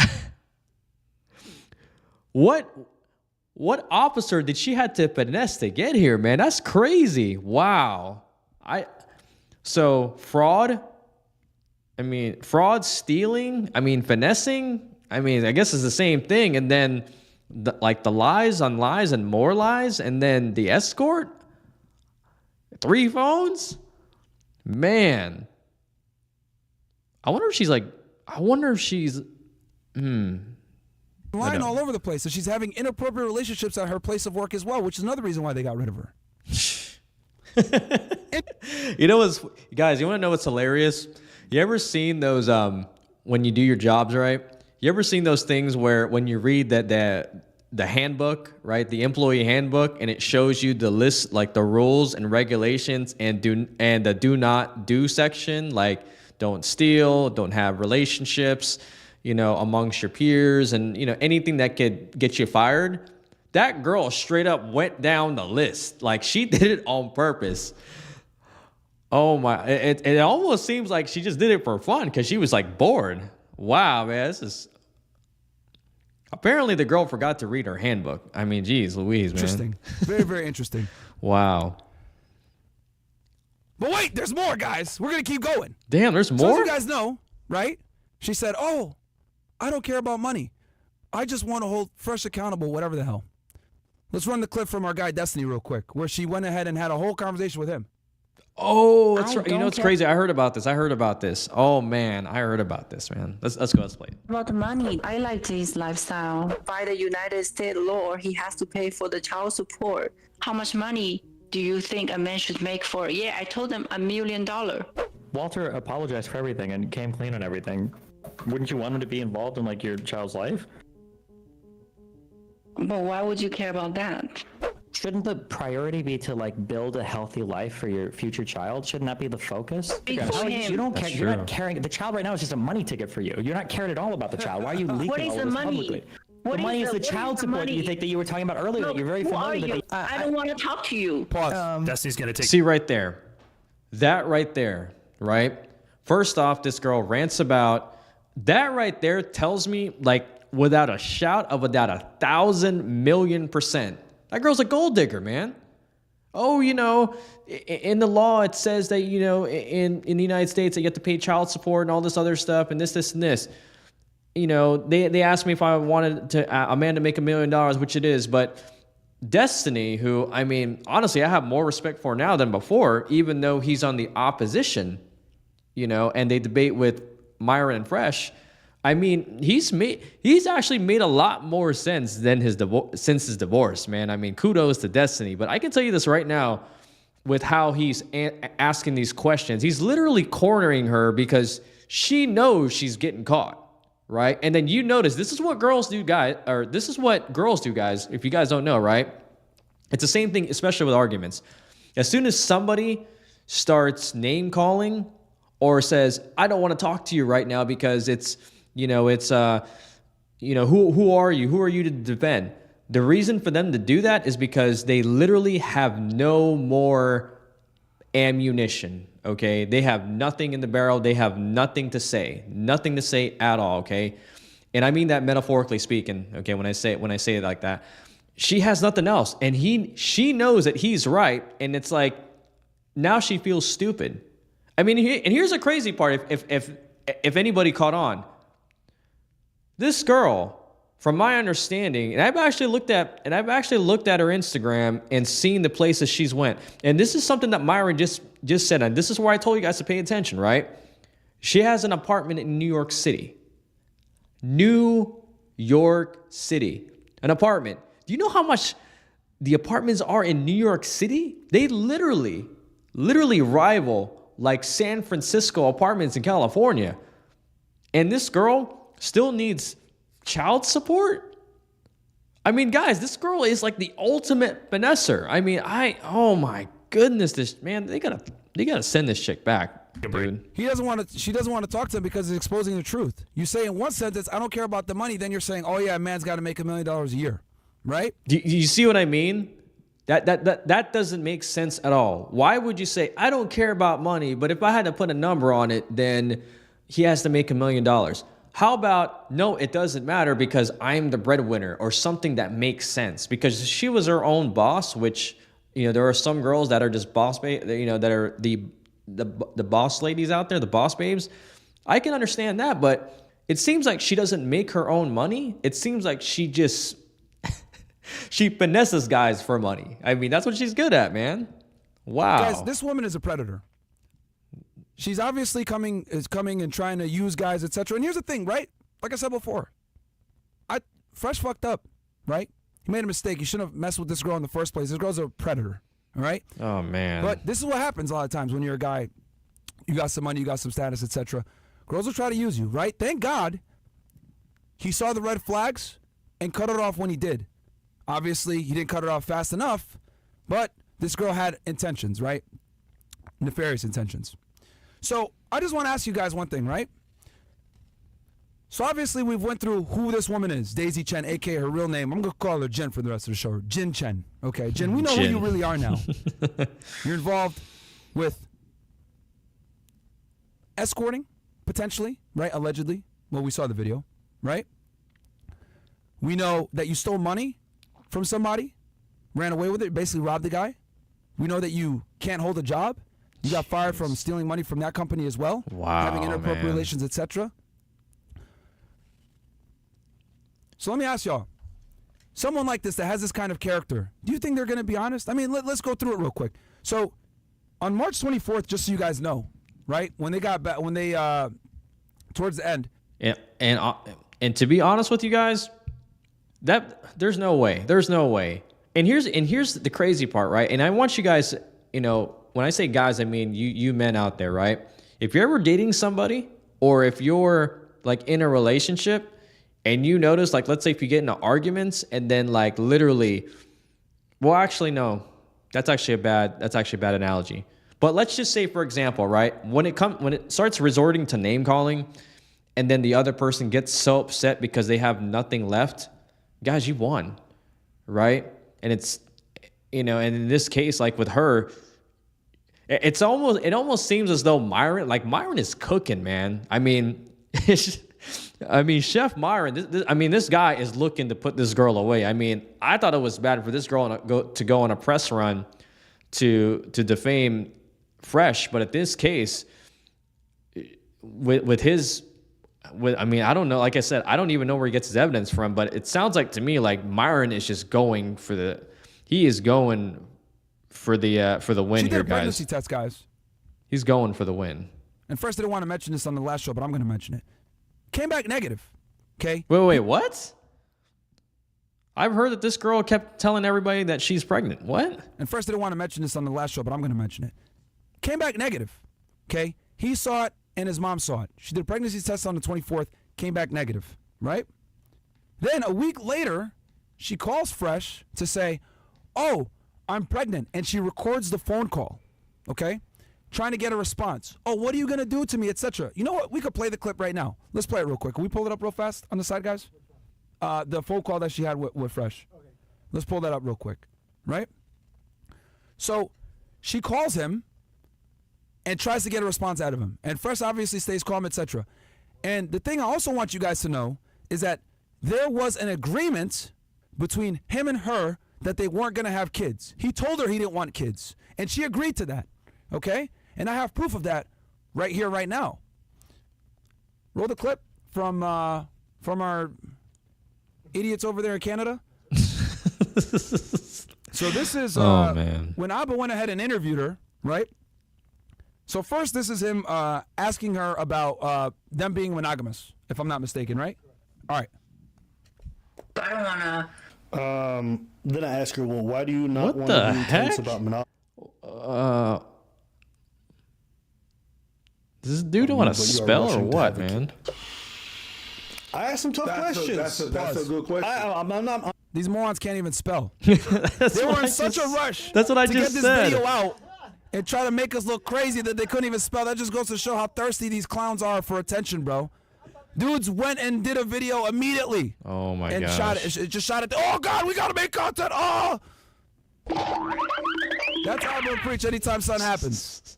what officer did she have to finesse to get here, man? That's crazy. Wow. So fraud, fraud, stealing, finessing, I guess it's the same thing. And then the lies on lies and more lies. And then the escort, 3 phones, man. I wonder if she's lying all over the place. So she's having inappropriate relationships at her place of work as well, which is another reason why they got rid of her. You know what's, guys, you want to know what's hilarious? You ever seen those when you do your jobs, right? You ever seen those things where when you read that the handbook, right? The employee handbook, and it shows you the list, like the rules and regulations and the do not do section, like don't steal, don't have relationships, amongst your peers, and anything that could get you fired. That girl straight up went down the list. Like, she did it on purpose. Oh my, it almost seems like she just did it for fun because she was like bored. Wow, man, this is, apparently the girl forgot to read her handbook. I mean, geez Louise, man. Interesting. Very, very interesting. Wow. But wait, there's more, guys. We're going to keep going. Damn, there's So more? as you guys know, right? She said, oh, I don't care about money. I just want to hold Fresh accountable, whatever the hell. Let's run the clip from our guy Destiny real quick, where she went ahead and had a whole conversation with him. Oh, that's right. You know, it's crazy. I heard about this. Oh, man. I heard about this, man. Let's go. Let's play it. About the money, I like this lifestyle. By the United States law, he has to pay for the child support. How much money do you think a man should make for it? Yeah, I told him $1 million. Walter apologized for everything and came clean on everything. Wouldn't you want him to be involved in, like, your child's life? But why would you care about that? Shouldn't the priority be to, like, build a healthy life for your future child? Shouldn't that be the focus? You don't care. You're not caring. The child right now is just a money ticket for you. You're not caring at all about the child. Why are you leaking all this publicly? The money is the child support that you think that you were talking about earlier. That you're very familiar with. I don't want to talk to you. Pause. Destiny's gonna take. See right there. That right there, right? First off, this girl rants about, that right there tells me, like, without a shout of a doubt, 1,000,000,000%, that girl's a gold digger, man. Oh, in the law, it says that, in the United States that you have to pay child support and all this other stuff and this and this. They asked me if I wanted a man to make $1 million, which it is, but Destiny, who, honestly, I have more respect for now than before, even though he's on the opposition, and they debate with Myron and Fresh. He's actually made a lot more sense than since his divorce, man. Kudos to Destiny. But I can tell you this right now, with how he's asking these questions, he's literally cornering her because she knows she's getting caught, right? And then you notice, this is what girls do, guys. If you guys don't know, right? It's the same thing, especially with arguments. As soon as somebody starts name calling or says, I don't want to talk to you right now because it's who are you? Who are you to defend? The reason for them to do that is because they literally have no more ammunition, okay? They have nothing in the barrel. They have nothing to say at all, okay? And I mean that metaphorically speaking, okay? When I say it like that, she has nothing else, and she knows that he's right, and it's like, now she feels stupid. And here's the crazy part. If anybody caught on, this girl, from my understanding, and I've actually looked at her Instagram and seen the places she's went. And this is something that Myron just said, and this is where I told you guys to pay attention, right? She has an apartment in New York City. New York City. An apartment. Do you know how much the apartments are in New York City? They literally rival like San Francisco apartments in California. And this girl still needs child support? Guys, this girl is like the ultimate finesser. Oh my goodness, they gotta send this chick back, dude. She doesn't want to talk to him because it's exposing the truth. You say in one sentence, I don't care about the money, then you're saying, oh yeah, a man's got to make $1 million a year, right? Do you see what I mean? That doesn't make sense at all. Why would you say, I don't care about money, but if I had to put a number on it, then he has to make $1 million? How about, no, it doesn't matter because I'm the breadwinner, or something that makes sense? Because she was her own boss, which, there are some girls that are just boss, that are the boss ladies out there, the boss babes. I can understand that, but it seems like she doesn't make her own money. It seems like she just she finesses guys for money. I mean, that's what she's good at, man. Wow. Guys, this woman is a predator. She's obviously coming and trying to use guys, etc. And here's the thing, right? Like I said before, Fresh fucked up, right? He made a mistake. He shouldn't have messed with this girl in the first place. This girl's a predator, all right? Oh, man. But this is what happens a lot of times when you're a guy. You got some money, you got some status, etc. Girls will try to use you, right? Thank God he saw the red flags and cut it off when he did. Obviously, he didn't cut it off fast enough, but this girl had intentions, right? Nefarious intentions. So I just want to ask you guys one thing, right? So obviously we've went through who this woman is, Daisy Chen, a.k.a. her real name. I'm going to call her Jin for the rest of the show. Jin Chen. Okay, Jin, we know who you really are now. You're involved with escorting, potentially, right? Allegedly. Well, we saw the video, right? We know that you stole money from somebody, ran away with it, basically robbed the guy. We know that you can't hold a job. You got fired from stealing money from that company as well. Wow, having inappropriate man. relations, etc. So let me ask y'all, someone like this that has this kind of character, do you think they're going to be honest? I mean, let's go through it real quick. So on March 24th, just so you guys know, right, when they got back, towards the end. And to be honest with you guys, there's no way. And here's the crazy part, right? And I want you guys, when I say guys, I mean you men out there, right? If you're ever dating somebody, or if you're like in a relationship and you notice, like, let's say if you get into arguments and then like literally, well, actually, no, that's actually a bad analogy. But let's just say, for example, right, when it starts resorting to name calling, and then the other person gets so upset because they have nothing left, guys, you won, right? And it's, and in this case, like with her, it almost seems as though Myron is cooking, man. I mean, Chef Myron, this guy is looking to put this girl away. I mean, I thought it was bad for this girl to go on a press run to defame Fresh, but in this case, I don't know. Like I said, I don't even know where he gets his evidence from, but it sounds like to me like Myron is just going for the win here, guys. Pregnancy test, guys. He's going for the win. And first, I didn't want to mention this on the last show, but I'm going to mention it. Came back negative. Okay. Wait, what? I've heard that this girl kept telling everybody that she's pregnant. What? And first, I didn't want to mention this on the last show, but I'm going to mention it. Came back negative. Okay. He saw it and his mom saw it. She did a pregnancy test on the 24th, came back negative, right? Then a week later, she calls Fresh to say, oh, I'm pregnant. And she records the phone call, okay? Trying to get a response. Oh, what are you going to do to me, etc. You know what? We could play the clip right now. Let's play it real quick. Can we pull it up real fast on the side, guys? The phone call that she had with Fresh. Okay. Let's pull that up real quick, right? So she calls him and tries to get a response out of him. And Fresh obviously stays calm, etc. And the thing I also want you guys to know is that there was an agreement between him and her that they weren't going to have kids. He told her he didn't want kids, and she agreed to that, okay? And I have proof of that right here, right now. Roll the clip from our idiots over there in Canada. So this is when Abba went ahead and interviewed her, right? So first, this is him asking her about them being monogamous, if I'm not mistaken, right? All right. I don't want to. Then I ask her, well, why do you not want to be intense about monogamy? Does this dude want to spell or what, man? I asked some tough questions. That's a good question. I'm not. These morons can't even spell. They were in such a rush to get this video out and try to make us look crazy that they couldn't even spell. That just goes to show how thirsty these clowns are for attention, bro. Dudes went and did a video immediately. Oh my god! And shot it. Just shot it. Oh god, we gotta make content. Oh, That's how I'm gonna preach anytime something happens.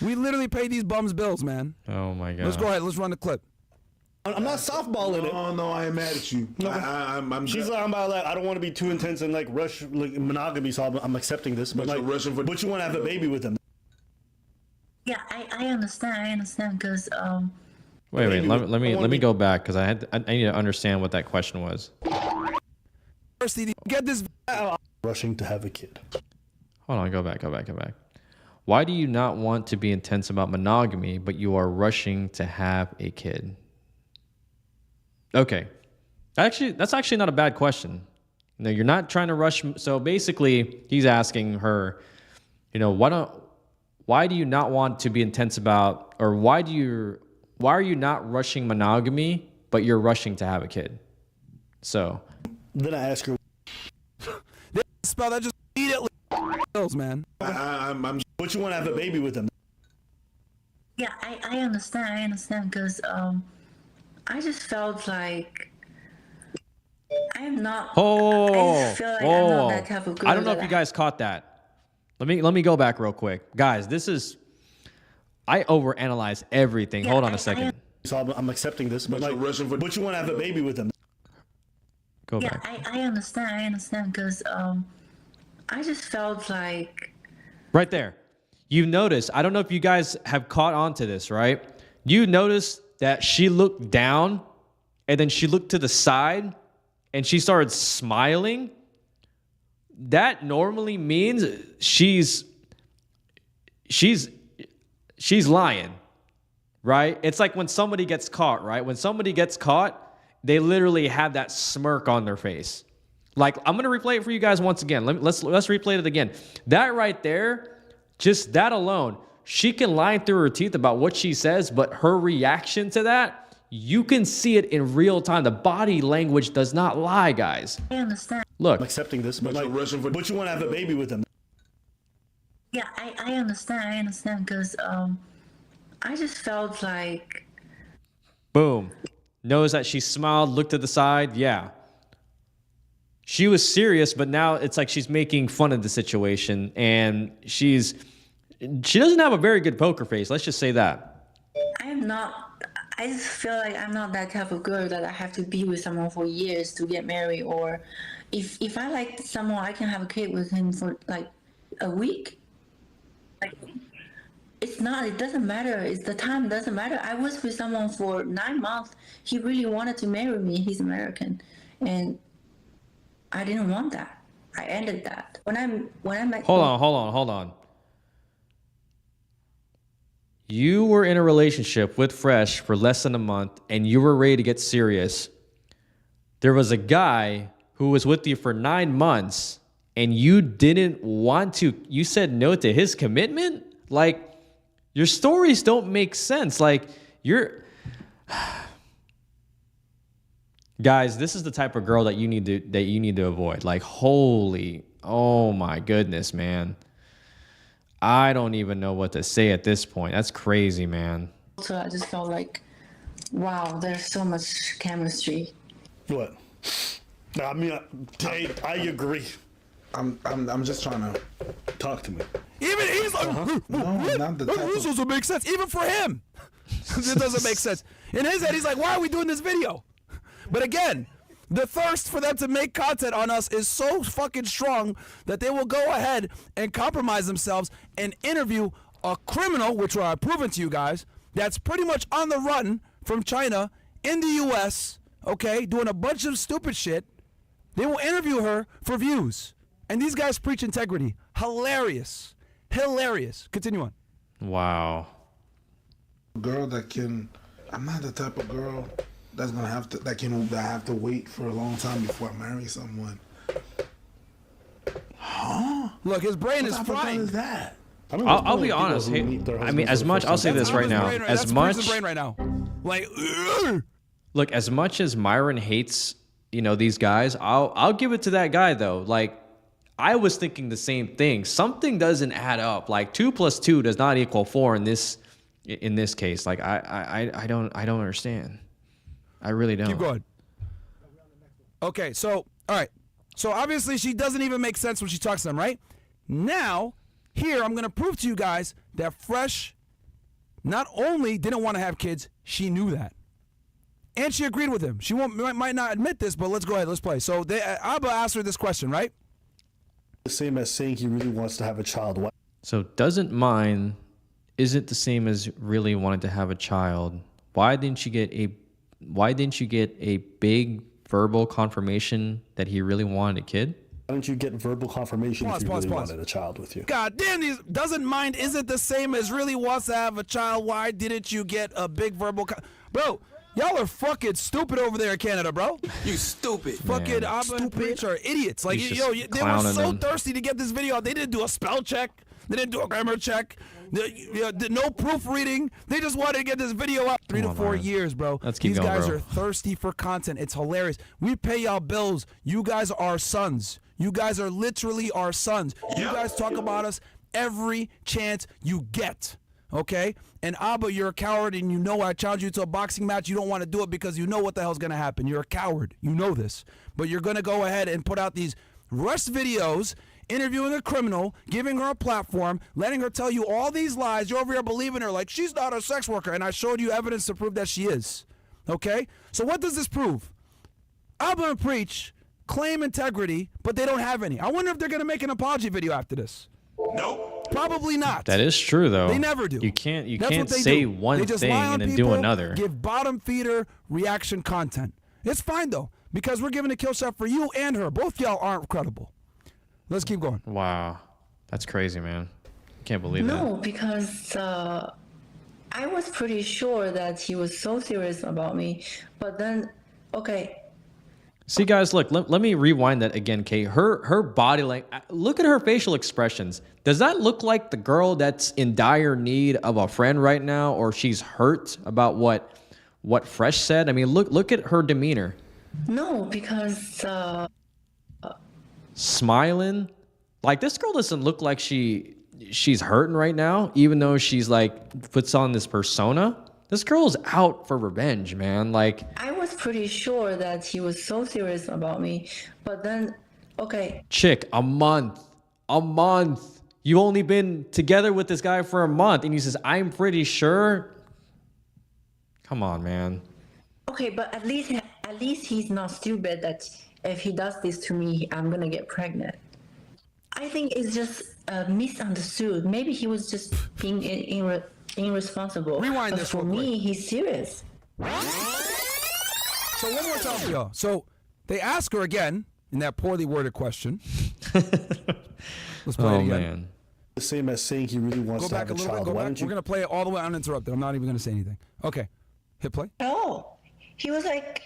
We literally pay these bums bills, man. Oh my god. Let's go ahead. Let's run the clip. I'm not softballing it. Oh no, I ain't mad at you. No, I'm she's like, I don't want to be too intense and like rush like monogamy, so I'm accepting this. But like, but you want to have a baby with him. Yeah, I understand. I understand because Wait. Let me go back because I need to understand what that question was. First, get this. Rushing to have a kid. Hold on. Go back. Why do you not want to be intense about monogamy, but you are rushing to have a kid? Okay. That's actually not a bad question. No, you're not trying to rush. So basically, he's asking her, why do you not want to be intense about, or why are you not rushing monogamy, but you're rushing to have a kid? So. Then I ask her. Spell that just immediately. Man. But you want to have a baby with him. yeah, I understand. I understand because I just felt like I'm not. I just feel like I'm not that type of girl. I don't know if you guys caught that. Let me go back real quick, guys. I overanalyze everything. Yeah, Hold on a second. So I'm accepting this, but like, but you want to have a baby with him. Go yeah, back. I understand. I understand because I just felt like. Right there. You noticed, I don't know if you guys have caught on to this, right? You noticed that she looked down and then she looked to the side and she started smiling. That normally means she's lying, right? It's like when somebody gets caught, right? When somebody gets caught, they literally have that smirk on their face. Like, I'm gonna replay it for you guys once again. Let's replay it again. That right there, just that alone, she can lie through her teeth about what she says, but her reaction to that, you can see it in real time. The body language does not lie, guys. I understand. Look, I'm accepting this, but like, but you want to have a baby with him. Yeah, I understand. I understand because I just felt like. boom. Knows that she smiled, looked to the side. Yeah. She was serious, but now it's like she's making fun of the situation, and she doesn't have a very good poker face. Let's just say that. I just feel like I'm not that type of girl that I have to be with someone for years to get married, or if I like someone, I can have a kid with him for like a week. Like, it doesn't matter. The time doesn't matter. I was with someone for 9 months. He really wanted to marry me. He's American, and I didn't want that. I ended that. When I met. Hold on. You were in a relationship with Fresh for less than a month, and you were ready to get serious. There was a guy who was with you for 9 months, and you didn't want to. You said no to his commitment? Like, your stories don't make sense. Like, guys, this is the type of girl that you need to avoid. Like, oh my goodness, man. I don't even know what to say at this point. That's crazy, man. So I just felt like, wow, there's so much chemistry. What? I mean, I agree. I'm just trying to talk to me. Even he's like, this doesn't make sense. Even for him, it doesn't make sense. In his head, he's like, why are we doing this video? But again, the thirst for them to make content on us is so fucking strong that they will go ahead and compromise themselves and interview a criminal, which I've proven to you guys, that's pretty much on the run from China in the U.S., okay, doing a bunch of stupid shit. They will interview her for views. And these guys preach integrity. Hilarious. Continue on. Wow. Girl that can. I'm not the type of girl that's gonna have to that have to wait for a long time before I marry someone. Huh? Look, his brain is What frying. is that? I'll be honest. Hey, I mean, as much, I'll say this right now. As much, brain right now. Like, look, as much as Myron hates, these guys, I'll give it to that guy though. Like, I was thinking the same thing. Something doesn't add up. Like 2 + 2 does not equal 4 in this case. Like, I don't understand. I really don't. Keep going. Okay, so all right. So obviously she doesn't even make sense when she talks to them, right? Now, here, I'm going to prove to you guys that Fresh not only didn't want to have kids, she knew that. And she agreed with him. She might not admit this, but let's go ahead. Let's play. So Abba asked her this question, right? The same as saying he really wants to have a child. So doesn't mind isn't the same as really wanting to have a child. Why didn't you get a big verbal confirmation that he really wanted a kid? Why don't you get verbal confirmation if he really wanted a child with you? God damn, these doesn't mind isn't the same as really wants to have a child. Why didn't you get a big verbal bro, y'all are fucking stupid over there in Canada, bro. You stupid. Fucking Abba and Preach are idiots. Like, yo, they were so thirsty to get this video out. They didn't do a spell check. They didn't do a grammar check. No proofreading. They just wanted to get this video out. 3 to 4 years, bro. Let's keep These going, guys bro. are thirsty for content. It's hilarious. We pay y'all bills. You guys are our sons. You guys are literally our sons. You guys talk about us every chance you get. Okay? And Abba, you're a coward, and you know I challenge you to a boxing match. You don't want to do it because you know what the hell's going to happen. You're a coward. You know this. But you're going to go ahead and put out these rushed videos interviewing a criminal, giving her a platform, letting her tell you all these lies. You're over here believing her like she's not a sex worker, and I showed you evidence to prove that she is. Okay? So what does this prove? Abba and Preach claim integrity, but they don't have any. I wonder if they're going to make an apology video after this. Nope. Probably not. That is true, though. They never do. You can't That's say what they do. one They just thing lie on and then people, do another. Give bottom feeder reaction content. It's fine, though, because we're giving a kill shot for you and her. Both y'all aren't credible. Let's keep going. Wow. That's crazy, man. Can't believe that. No, because I was pretty sure that he was so serious about me. But then, okay. See, guys, look, let me rewind that again, Kate. Her body language, look at her facial expressions. Does that look like the girl that's in dire need of a friend right now, or she's hurt about what Fresh said? I mean, look at her demeanor. No, because smiling. Like, this girl doesn't look like she's hurting right now, even though she's like puts on this persona. This girl's out for revenge, man. Like, I was pretty sure that he was so serious about me. But then, okay. Chick, a month. You only been together with this guy for a month, and he says, I'm pretty sure. Come on, man. Okay, but at least he's not stupid that if he does this to me, I'm gonna get pregnant. I think it's just misunderstood. Maybe he was just being irresponsible. Rewind but this for real quick. me, he's serious. So one more time for y'all. So they ask her again in that poorly worded question. Let's play it again. Man. The same as saying he really wants Go to back have a a little bit. child. Go Why back. don't you? We're going to play it all the way uninterrupted. I'm not even going to say anything. Okay. Hit play. No, he was like,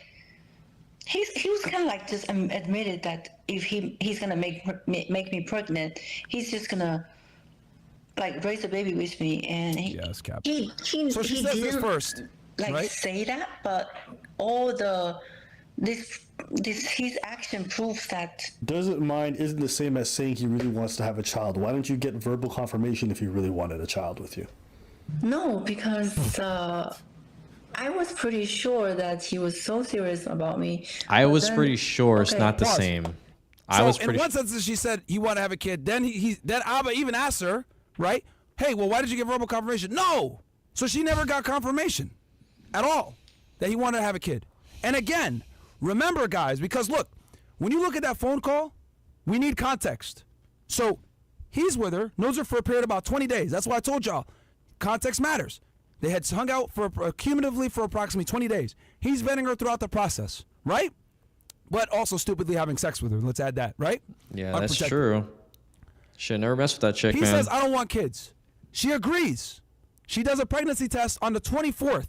he was kind of like just admitted that if he's gonna make me pregnant, he's just gonna like raise a baby with me, and yes, Cap. He So she he says this didn't, first, like right? say that, but all this his action proves that. Doesn't mind isn't the same as saying he really wants to have a child. Why don't you get verbal confirmation if he really wanted a child with you? No, because I was pretty sure that he was so serious about me. I was then- pretty sure it's okay. not the Pause. same. So I was pretty in one sense, she said he wanted to have a kid. Then then Abba even asked her, right? Hey, well, why did you get verbal confirmation? No. So she never got confirmation at all that he wanted to have a kid. And again, remember, guys, because look, when you look at that phone call, we need context. So he's with her, knows her for a period of about 20 days. That's why I told y'all, context matters. They had hung out for cumulatively for approximately 20 days. He's vetting her throughout the process, right? But also stupidly having sex with her. Let's add that, right? Yeah, that's Unprotected. true. Should never mess with that chick, He man. says, I don't want kids. She agrees. She does a pregnancy test on the 24th.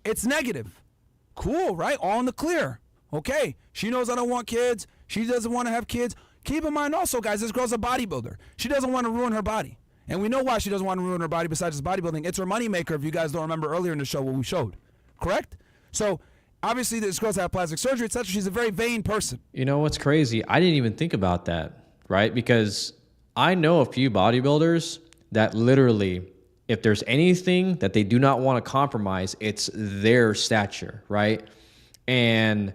It's negative. Cool, right? All in the clear. Okay. She knows I don't want kids. She doesn't want to have kids. Keep in mind also, guys, this girl's a bodybuilder. She doesn't want to ruin her body. And we know why she doesn't want to ruin her body besides just bodybuilding. It's her moneymaker, if you guys don't remember earlier in the show what we showed. Correct? So, obviously, this girl's had plastic surgery, etc. She's a very vain person. You know what's crazy? I didn't even think about that, right? Because I know a few bodybuilders that literally, if there's anything that they do not want to compromise, it's their stature, right? And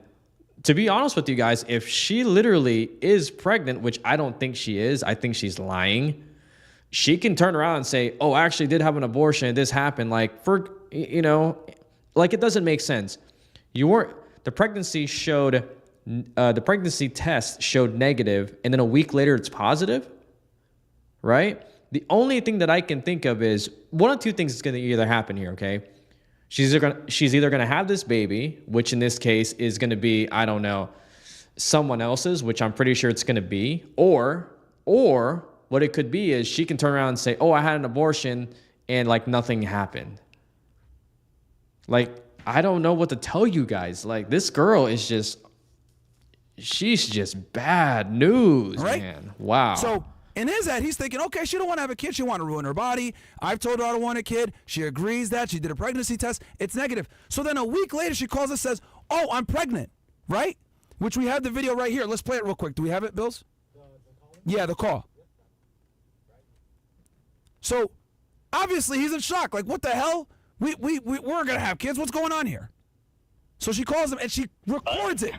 To be honest with you guys, if she literally is pregnant, which I don't think she is, I think she's lying. She can turn around and say, oh, I actually did have an abortion. This happened. Like, for, you know, like, it doesn't make sense. The pregnancy test showed negative, and then a week later it's positive, right? The only thing that I can think of is one of two things is going to either happen here, okay? She's either going to have this baby, which in this case is going to be, I don't know, someone else's, which I'm pretty sure it's going to be, or what it could be is she can turn around and say, oh, I had an abortion, and like nothing happened. Like, I don't know what to tell you guys. Like, this girl is she's just bad news, right? Man. Wow. So in his head, he's thinking, okay, she don't want to have a kid. She want to ruin her body. I've told her I don't want a kid. She agrees that. She did a pregnancy test. It's negative. So then a week later, she calls and says, oh, I'm pregnant, right? Which we have the video right here. Let's play it real quick. Do we have it, Bills? Yeah, the call. So obviously he's in shock. Like, what the hell? We're going to have kids. What's going on here? So she calls him and she records it.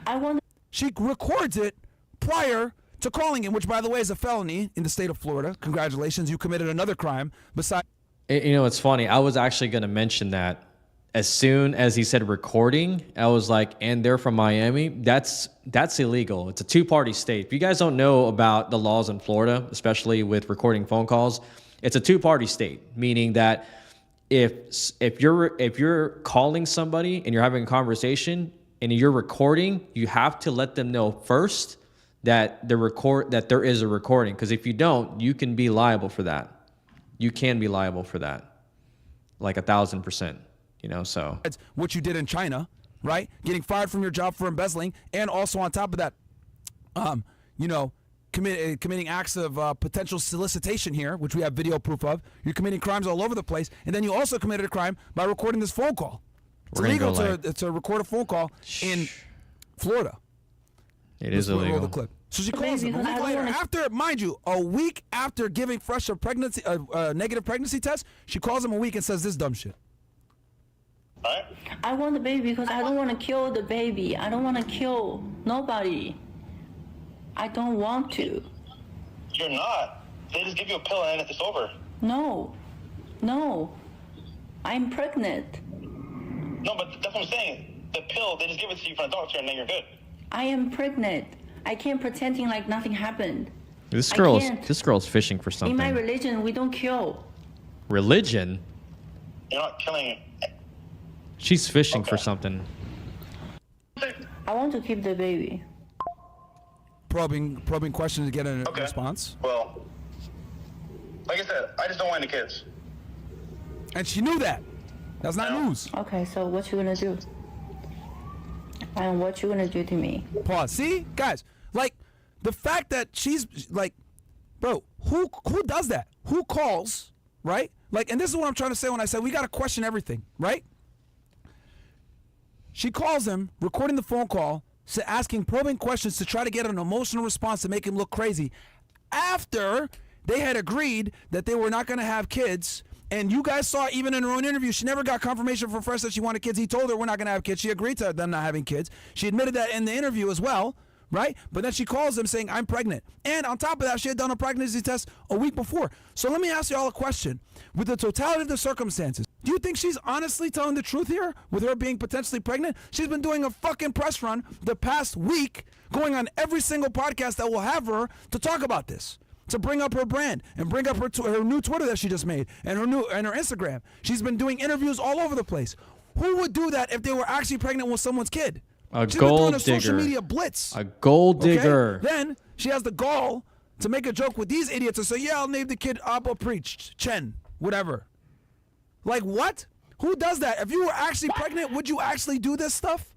She records it prior to calling him, which, by the way, is a felony in the state of Florida. Congratulations. You committed another crime besides. You know, it's funny. I was actually going to mention that as soon as he said recording, I was like, and they're from Miami. That's illegal. It's a two-party state. If you guys don't know about the laws in Florida, especially with recording phone calls, it's a two-party state, meaning that if you're calling somebody and you're having a conversation and you're recording, you have to let them know first that there is a recording, because if you don't, you can be liable for that. You can be liable for that, like 1,000%. You know, so it's what you did in China, right? Getting fired from your job for embezzling, and also on top of that, you know, committing acts of potential solicitation here, which we have video proof of. You're committing crimes all over the place, and then you also committed a crime by recording this phone call. It's illegal to record a phone call in Florida. It is illegal. Roll the clip. So she calls him a week later, after, mind you, a week after giving Fresh a negative pregnancy test. She calls him a week and says this dumb shit. I want the baby because I don't want to kill the baby. I don't want to kill nobody. I don't want to. You're not. They just give you a pill and it's over. No. I'm pregnant. No, but that's what I'm saying. The pill, they just give it to you from a doctor and then you're good. I am pregnant. I can't pretending like nothing happened. This girl's fishing for something. In my religion, we don't kill. Religion? You're not killing. She's fishing for something. I want to keep the baby. Probing question to get a response. Well, like I said, I just don't want any kids. And she knew that. That's not news. Okay, so what you gonna do? And what you gonna do to me? Pause. See, guys, like the fact that she's like, bro, who does that? Who calls, right? Like, and this is what I'm trying to say when I say we gotta question everything, right? She calls him, recording the phone call, asking probing questions to try to get an emotional response to make him look crazy, after they had agreed that they were not going to have kids. And you guys saw, even in her own interview, she never got confirmation from Fresh that she wanted kids. He told her we're not going to have kids. She agreed to them not having kids. She admitted that in the interview as well, right? But then she calls him saying, I'm pregnant. And on top of that, she had done a pregnancy test a week before. So let me ask you all a question. With the totality of the circumstances, do you think she's honestly telling the truth here with her being potentially pregnant? She's been doing a fucking press run the past week, going on every single podcast that will have her to talk about this, to bring up her brand and bring up her new Twitter that she just made and her Instagram. She's been doing interviews all over the place. Who would do that if they were actually pregnant with someone's kid? She's gold been doing a social media blitz. A gold digger. Okay? Then she has the gall to make a joke with these idiots and say, yeah, I'll name the kid Abba Preach, Chen, whatever. Like, what? Who does that? If you were actually pregnant, would you actually do this stuff?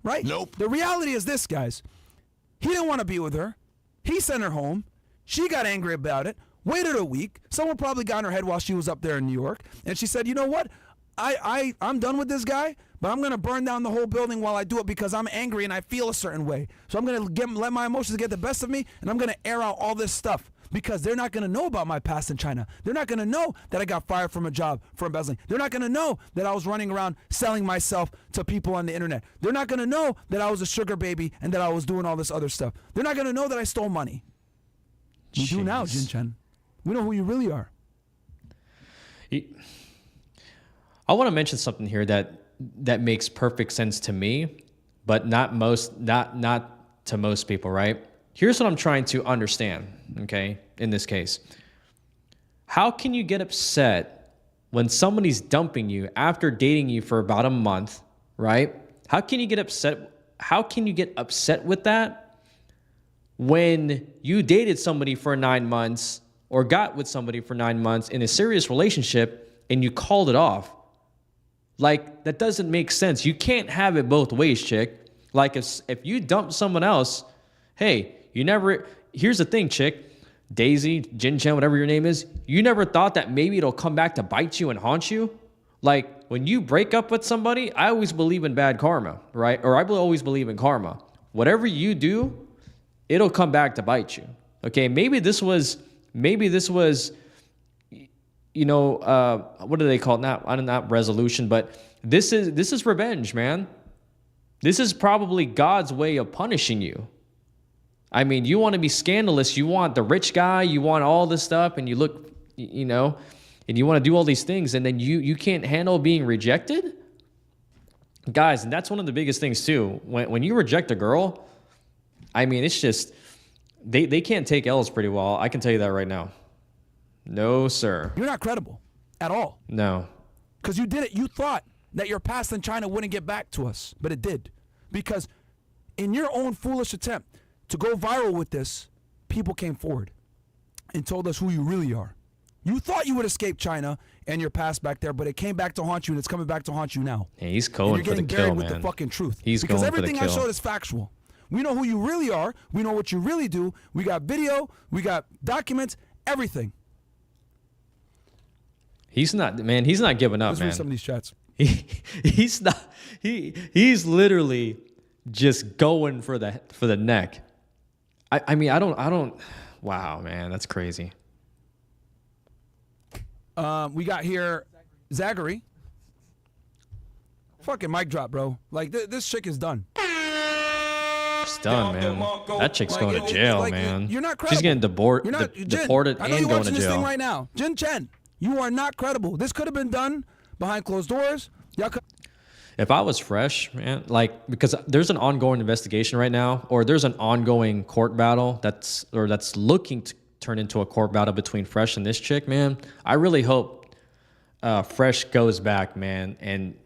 Right? Nope. The reality is this, guys. He didn't want to be with her. He sent her home. She got angry about it, waited a week. Someone probably got in her head while she was up there in New York. And she said, you know what? I'm done with this guy, but I'm going to burn down the whole building while I do it because I'm angry and I feel a certain way. So I'm going to let my emotions get the best of me, and I'm going to air out all this stuff. because they're not going to know about my past in China. They're not going to know that I got fired from a job for embezzling. They're not going to know that I was running around selling myself to people on the internet. They're not going to know that I was a sugar baby and that I was doing all this other stuff. They're not going to know that I stole money. We do now, Jin Chen. We know who you really are. I want to mention something here that makes perfect sense to me, but not to most people, right? Here's what I'm trying to understand, okay, in this case. How can you get upset when somebody's dumping you after dating you for about a month, right? How can you get upset? How can you get upset with that when you dated somebody for 9 months or got with somebody for 9 months in a serious relationship and you called it off? Like, that doesn't make sense. You can't have it both ways, chick. Like, if you dump someone else, hey, here's the thing, chick, Daisy, Jin Chen, whatever your name is, you never thought that maybe it'll come back to bite you and haunt you? Like, when you break up with somebody, I always believe in bad karma, right? Or I always believe in karma. Whatever you do, it'll come back to bite you. Okay, maybe this was, you know, what do they call it? Not resolution, but this is revenge, man. This is probably God's way of punishing you. I mean, you want to be scandalous. You want the rich guy. You want all this stuff, and you look, you know, and you want to do all these things, and then you can't handle being rejected? Guys, and that's one of the biggest things, too. When you reject a girl, I mean, it's just, they can't take L's pretty well. I can tell you that right now. No, sir. You're not credible at all. No. Because you did it. You thought that your past in China wouldn't get back to us, but it did. Because in your own foolish attempt to go viral with this, people came forward and told us who you really are. You thought you would escape China and your past back there, but it came back to haunt you, and it's coming back to haunt you now. Yeah, he's going for the kill, man. You're getting buried with the fucking truth. He's going for the kill. Because everything I showed is factual. We know who you really are. We know what you really do. We got video. We got documents. Everything. He's not giving up, Let's man. read some of these chats. He's not. He's literally just going for the neck. I mean, I don't. Wow, man, that's crazy. We got here Zachary. Fucking mic drop, bro. Like this chick is done. It's done, man. That chick's going to jail, man. You're not credible. She's getting deported I know and you're going watching to this thing jail. right now. Jin Chen, you are not credible. This could have been done behind closed doors. If I was Fresh, man, like, because there's an ongoing investigation right now, or there's an ongoing court battle that's looking to turn into a court battle between Fresh and this chick, man. I really hope Fresh goes back, man, and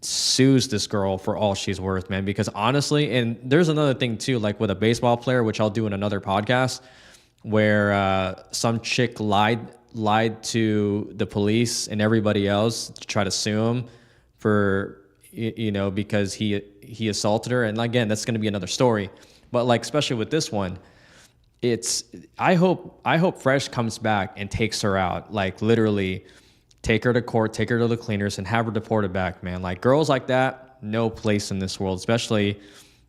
sues this girl for all she's worth, man. Because honestly, and there's another thing too, like with a baseball player, which I'll do in another podcast, where some chick lied to the police and everybody else to try to sue him for, you know, because he assaulted her. And again, that's going to be another story. But like, especially with this one, I hope Fresh comes back and takes her out, like literally take her to court, take her to the cleaners, and have her deported back, man. Like, girls like that, no place in this world, especially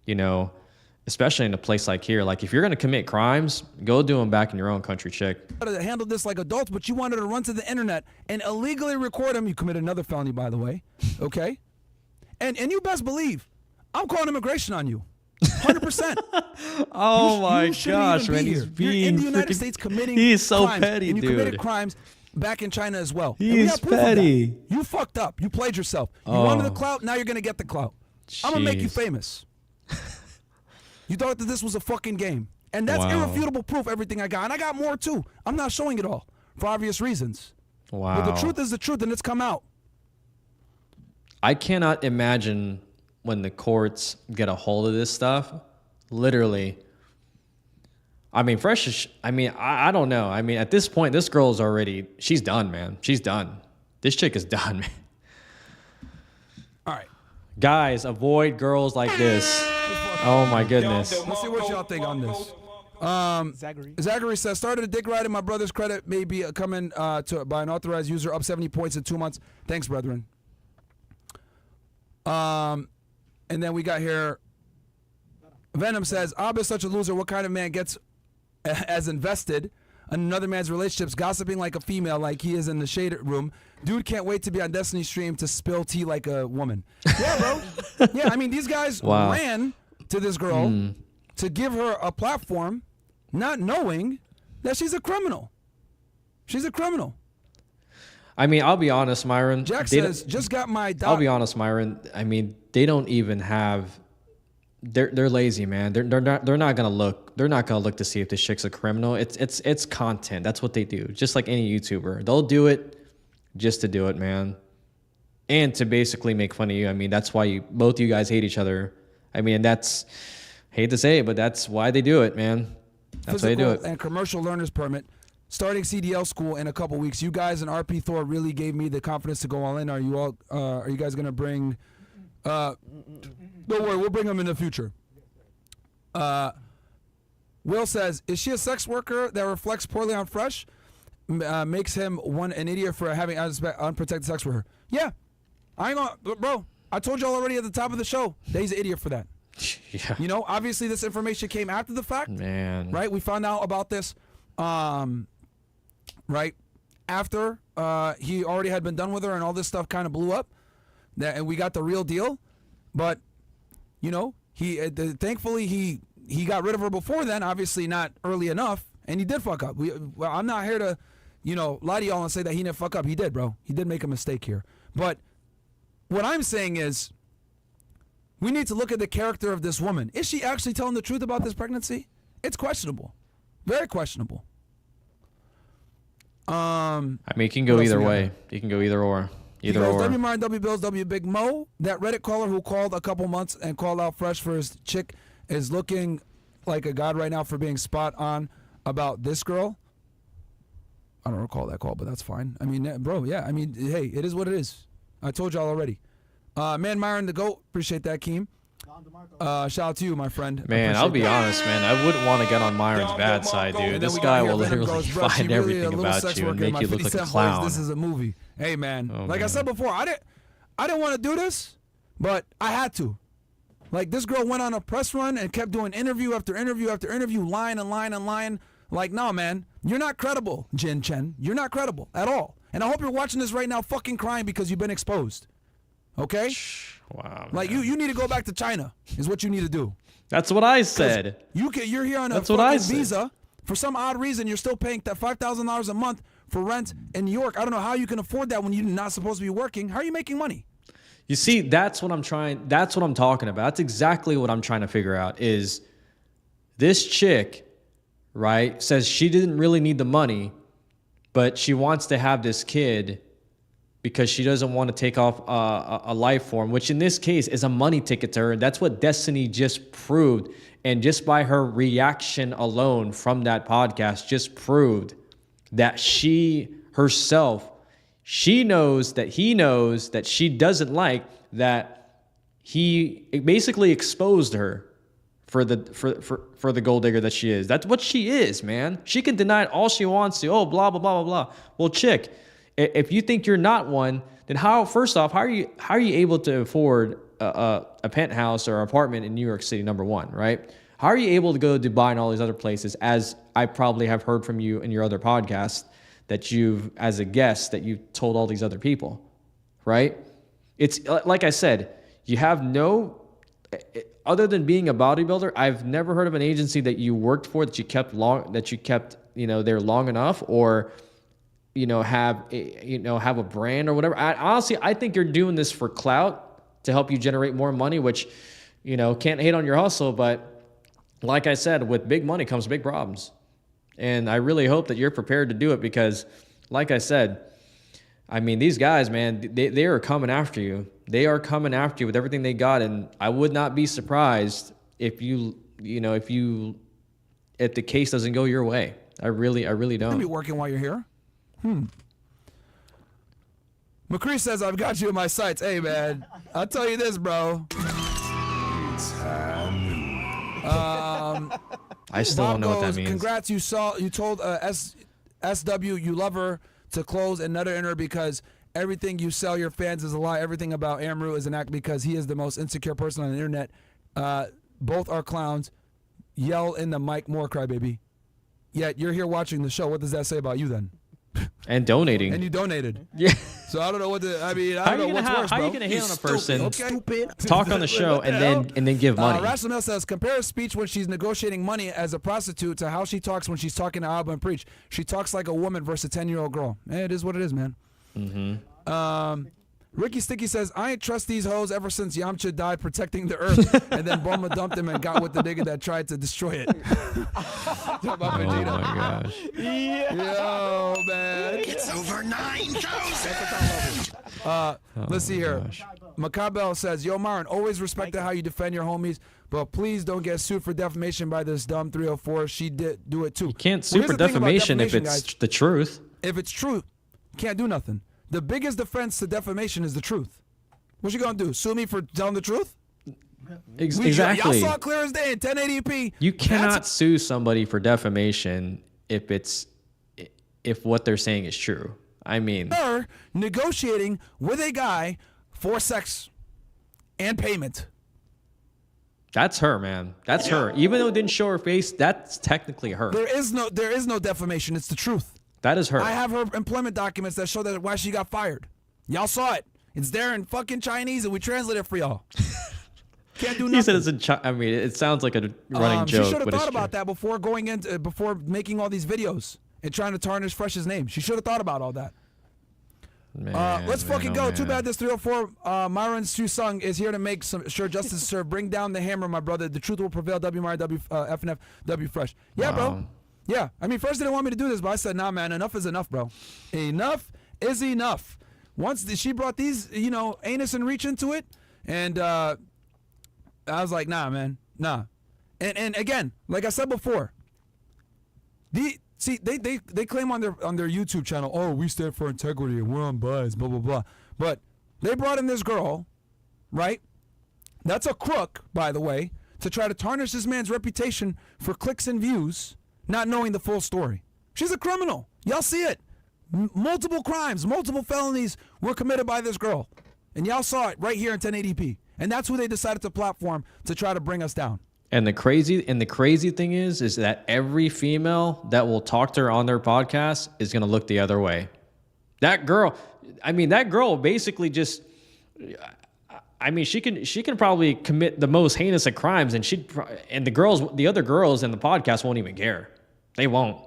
in a place like here. Like, if you're going to commit crimes, go do them back in your own country, chick. To handle this like adults, but you wanted to run to the internet and illegally record him. You committed another felony, by the way. Okay? And you best believe, I'm calling immigration on you. 100%. Oh my gosh, man. You're in the United States committing crimes. He's so petty, and you dude. committed crimes back in China as well. He's petty. You fucked up. You played yourself. You wanted the clout. Now you're going to get the clout. I'm going to make you famous. You thought that this was a fucking game. And that's irrefutable proof, everything I got. And I got more, too. I'm not showing it all for obvious reasons. Wow. But the truth is the truth, and it's come out. I cannot imagine when the courts get a hold of this stuff. Literally. I mean, I don't know. I mean, at this point, this girl is she's done, man. She's done. This chick is done, man. All right. Guys, avoid girls like this. Oh my goodness. Let's see what y'all think on this. Zachary says, started a dick ride in my brother's credit may be coming by an authorized user, up 70 points in 2 months. Thanks, brethren. And then we got here, Venom says, Abba is such a loser. What kind of man gets as invested another man's relationships, gossiping like a female, like he is in the shade room. Dude can't wait to be on Destiny's stream to spill tea like a woman. Yeah, bro. Yeah, I mean, these guys ran to this girl to give her a platform, not knowing that she's a criminal. She's a criminal. I mean, I'll be honest, Myron. Jack says, just got my I'll be honest, Myron. I mean, they don't even have. They're lazy, man. They're not gonna look. They're not gonna look to see if this chick's a criminal. It's content. That's what they do. Just like any YouTuber, they'll do it just to do it, man, and to basically make fun of you. I mean, that's why both of you guys hate each other. I mean, that's, hate to say it, but that's why they do it, man. That's why they do it. And commercial learner's permit. Starting CDL school in a couple weeks. You guys and RP Thor really gave me the confidence to go all in. Are you guys gonna bring? Don't worry, we'll bring them in the future. Will says, is she a sex worker that reflects poorly on Fresh? Makes him an idiot for having unprotected sex with her. Yeah, I ain't gonna, bro. I told y'all already at the top of the show that he's an idiot for that. Yeah. You know, obviously this information came after the fact. Man. Right? We found out about this. Right after he already had been done with her and all this stuff kind of blew up, and we got the real deal. But you know, thankfully he got rid of her before then. Obviously not early enough, and he did fuck up. I'm not here to, you know, lie to y'all and say that he didn't fuck up. He did, bro. He did make a mistake here. But what I'm saying is, we need to look at the character of this woman. Is she actually telling the truth about this pregnancy? It's questionable, very questionable. I mean, it can go either way. You can go either or. Either or. W Martin, W Bills, W Big Mo. That Reddit caller who called a couple months and called out Fresh for his chick is looking like a god right now for being spot on about this girl. I don't recall that call, but that's fine. I mean, bro, yeah. I mean, hey, it is what it is. I told y'all already. Man, Myron the GOAT. Appreciate that, Keem. Shout out to you, my friend. Man, I'll be honest, man. I wouldn't want to get on Myron's bad side, dude. This guy will literally find everything about you and make you look like a clown. This is a movie. Hey, man. I said before, I didn't want to do this, but I had to. Like, this girl went on a press run and kept doing interview after interview after interview, lying and lying and lying. Like, no, man. You're not credible, Jin Chen. You're not credible at all. And I hope you're watching this right now fucking crying because you've been exposed. Okay? Wow. Like, you need to go back to China is what you need to do. That's what I said. You're here on a fucking visa. For some odd reason, you're still paying that $5,000 a month for rent in New York. I don't know how you can afford that when you're not supposed to be working. How are you making money? You see, that's what I'm talking about. That's exactly what I'm trying to figure out is this chick, right, says she didn't really need the money, but she wants to have this kid because she doesn't want to take off a life form, which in this case is a money ticket to her. That's what Destiny just proved. And just by her reaction alone from that podcast just proved that she herself, she knows that he knows that she doesn't like that he basically exposed her for the gold digger that she is. That's what she is, man. She can deny it all she wants to. Oh, blah, blah, blah, blah, blah. Well, chick, if you think you're not one, then first off, how are you able to afford a penthouse or apartment in New York City, number one, right? How are you able to go to Dubai and all these other places, as I probably have heard from you in your other podcast that you've, as a guest, that you've told all these other people, right? It's like I said, you have no, other than being a bodybuilder, I've never heard of an agency that you worked for that you kept there long enough, or have a brand or whatever. Honestly, I think you're doing this for clout to help you generate more money, which, can't hate on your hustle. But like I said, with big money comes big problems. And I really hope that you're prepared to do it because, like I said, I mean, these guys, man, they are coming after you. They are coming after you with everything they got. And I would not be surprised if the case doesn't go your way. I really don't. You'll be working while you're here. McCree says, I've got you in my sights. Hey, man, I'll tell you this, bro. I still don't know what that means. Congrats, you told SW you love her to close and nutter in her because everything you sell your fans is a lie. Everything about Amru is an act because he is the most insecure person on the internet. Both are clowns. Yell in the mic more, crybaby. yet you're here watching the show. What does that say about you then? And donating. And you donated. Yeah. So I don't know what I don't know what's worse, bro. How are you going to hate on a person, Stupid. talk on the show, and then give money? Rassamel says, compare her speech when she's negotiating money as a prostitute to how she talks when she's talking to Alba and Preach. She talks like a woman versus a 10-year-old girl. It is what it is, man. Mm-hmm. Ricky Sticky says, I ain't trust these hoes ever since Yamcha died protecting the earth, and then Bulma dumped him and got with the nigga that tried to destroy it. Oh my gosh. Yo, man. It's over 9,000. Let's see here. Macabell says, yo, Marin, always respected how you defend your homies, but please don't get sued for defamation by this dumb 304. She did do it too. You can't sue for defamation if it's the truth. If it's true, can't do nothing. The biggest defense to defamation is the truth. What you gonna do? Sue me for telling the truth? Exactly. Y'all saw it clear as day in 1080p. You cannot sue somebody for defamation if what they're saying is true. I mean, her negotiating with a guy for sex and payment. That's her, man. That's her. Even though it didn't show her face, that's technically her. There is no defamation. It's the truth. That is her. I have her employment documents that show that why she got fired. Y'all saw it. It's there in fucking Chinese, and we translate it for y'all. Can't do nothing. He said it's in I mean, it sounds like a running joke. She should have but thought about that before making all these videos and trying to tarnish Fresh's name. She should have thought about all that. Let's fucking go. Too bad this 304 Myron Su Sung is here to make sure justice is served. Bring down the hammer, my brother. The truth will prevail. W Myron, W FNF, W Fresh. Yeah, bro. Yeah. I mean, Fresh didn't want me to do this, but I said, nah, man. Enough is enough, bro. Enough is enough. Once she brought these, anus and reach into it, and I was like, nah, man, nah. And again, like I said before, they claim on their YouTube channel, oh, we stand for integrity and we're unbiased, blah blah blah. But they brought in this girl, right? That's a crook, by the way, to try to tarnish this man's reputation for clicks and views, not knowing the full story. She's a criminal. Y'all see it. Multiple crimes, multiple felonies were committed by this girl, and y'all saw it right here in 1080p. And that's who they decided to platform to try to bring us down. And the crazy thing is that every female that will talk to her on their podcast is going to look the other way. That girl basically just, I mean, she can probably commit the most heinous of crimes, and the other girls in the podcast won't even care. They won't.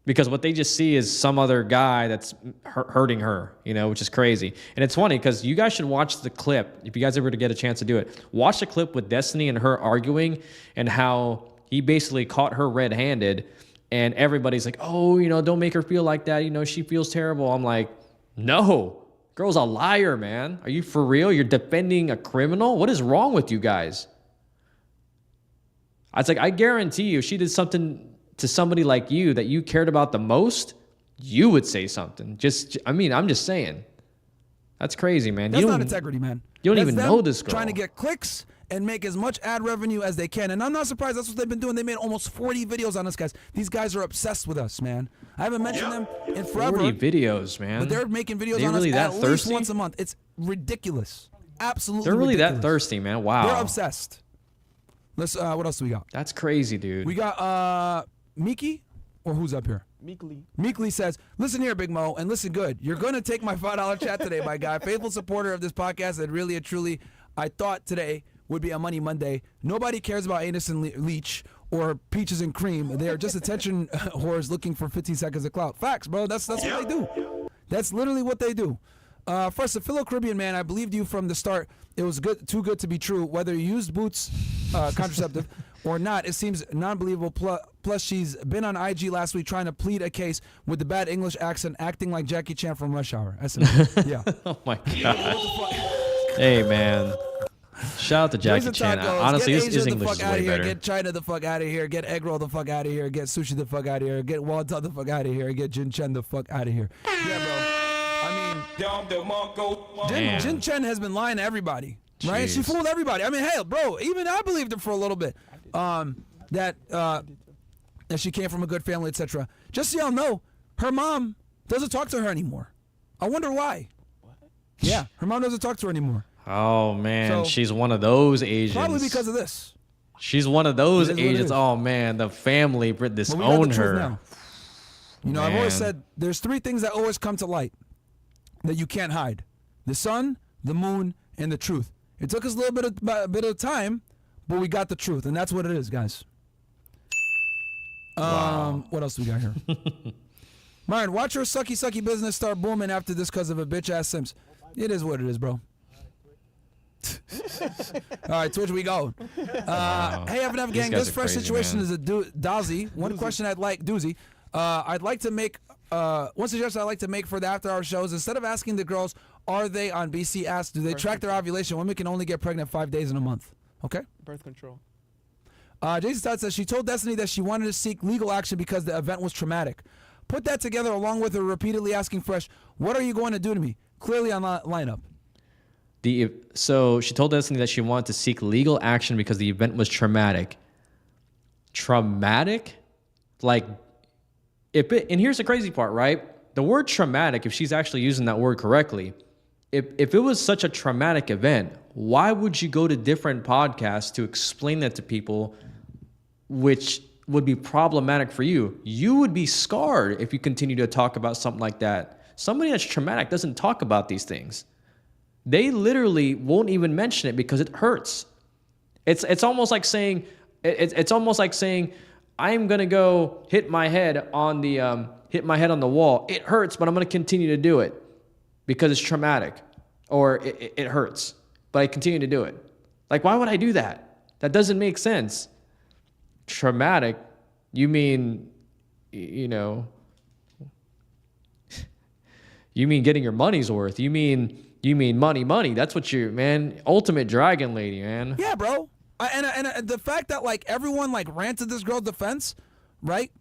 Because what they just see is some other guy that's hurting her, which is crazy. And it's funny because you guys should watch the clip. If you guys ever get a chance to do it, watch the clip with Destiny and her arguing and how he basically caught her red-handed. And everybody's like, oh, don't make her feel like that. She feels terrible. I'm like, no, girl's a liar, man. Are you for real? You're defending a criminal? What is wrong with you guys? I was like, I guarantee you, if she did something to somebody like you that you cared about the most, you would say something. I'm just saying. That's crazy, man. That's not integrity, man. You don't even know this girl. Trying to get clicks and make as much ad revenue as they can. And I'm not surprised. That's what they've been doing. They made almost 40 videos on us, guys. These guys are obsessed with us, man. I haven't mentioned them in forever. 40 videos, man. But they're making videos on us at least once a month. It's ridiculous. Absolutely ridiculous. They're really that thirsty, man. Wow. They're obsessed. Let's. What else do we got? That's crazy, dude. We got Miki, or who's up here? Meekly says, listen here, Big Mo, and listen good. You're going to take my $5 chat today, my guy. Faithful supporter of this podcast that really and truly I thought today would be a Money Monday. Nobody cares about Anus and Leech or Peaches and Cream. They are just attention whores looking for 15 seconds of clout. Facts, bro. That's what they do. That's literally what they do. First, the Philo-Caribbean man, I believed you from the start. It was too good to be true. Whether you used Boots contraceptive or not, it seems non-believable. Plus, she's been on IG last week trying to plead a case with the bad English accent, acting like Jackie Chan from Rush Hour. Yeah. Oh, my God. Hey, man. Shout out to Jackie Chan. Honestly, his English is way better. Get China the fuck out of here. Get egg roll the fuck out of here. Get sushi the fuck out of here. Get wonton the fuck out of here. Get Jin Chen the fuck out of here. Yeah, bro. Jin Chen has been lying to everybody, right? She fooled everybody. I mean, hell, bro, even I believed her for a little bit. That she came from a good family, etc. Just so y'all know, her mom doesn't talk to her anymore. I wonder why. Yeah, her mom doesn't talk to her anymore. Oh man, so, she's one of those Asians. Probably because of this. She's one of those agents. Oh man, the family disown her. Now. You know, I've always said there's 3 things that always come to light that you can't hide: the sun, the moon, and the truth. It took us a little bit of time, but we got the truth, and that's what it is, guys. Wow. What else do we got here? Myron, watch your sucky business start booming after this because of a bitch ass Sims. It is what it is, bro. All right, Twitch, we go. Hey, FNF gang, this fresh situation is a doozy. One question I'd like to make, one suggestion I'd like to make for the after hour shows, instead of asking the girls, are they on BC, ask, do they track their ovulation? Women can only get pregnant 5 days in a month. Okay? Birth control. Jason Stott says she told Destiny that she wanted to seek legal action because the event was traumatic. Put that together along with her repeatedly asking Fresh, what are you going to do to me? Clearly on the lineup. So she told Destiny that she wanted to seek legal action because the event was traumatic. Traumatic? Like, and here's the crazy part, right? The word traumatic, if she's actually using that word correctly, if it was such a traumatic event, why would you go to different podcasts to explain that to people, which would be problematic for you? You would be scarred if you continue to talk about something like that. Somebody that's traumatic doesn't talk about these things. They literally won't even mention it because it hurts. It's almost like saying I'm gonna go hit my head on the wall. It hurts, but I'm gonna continue to do it because it's traumatic, or it hurts, but I continue to do it. Like, why would I do that? That doesn't make sense. Traumatic, you mean, you mean getting your money's worth. You mean money. That's what ultimate dragon lady, man. Yeah, bro. And the fact that like everyone like ran to this girl's defense, right?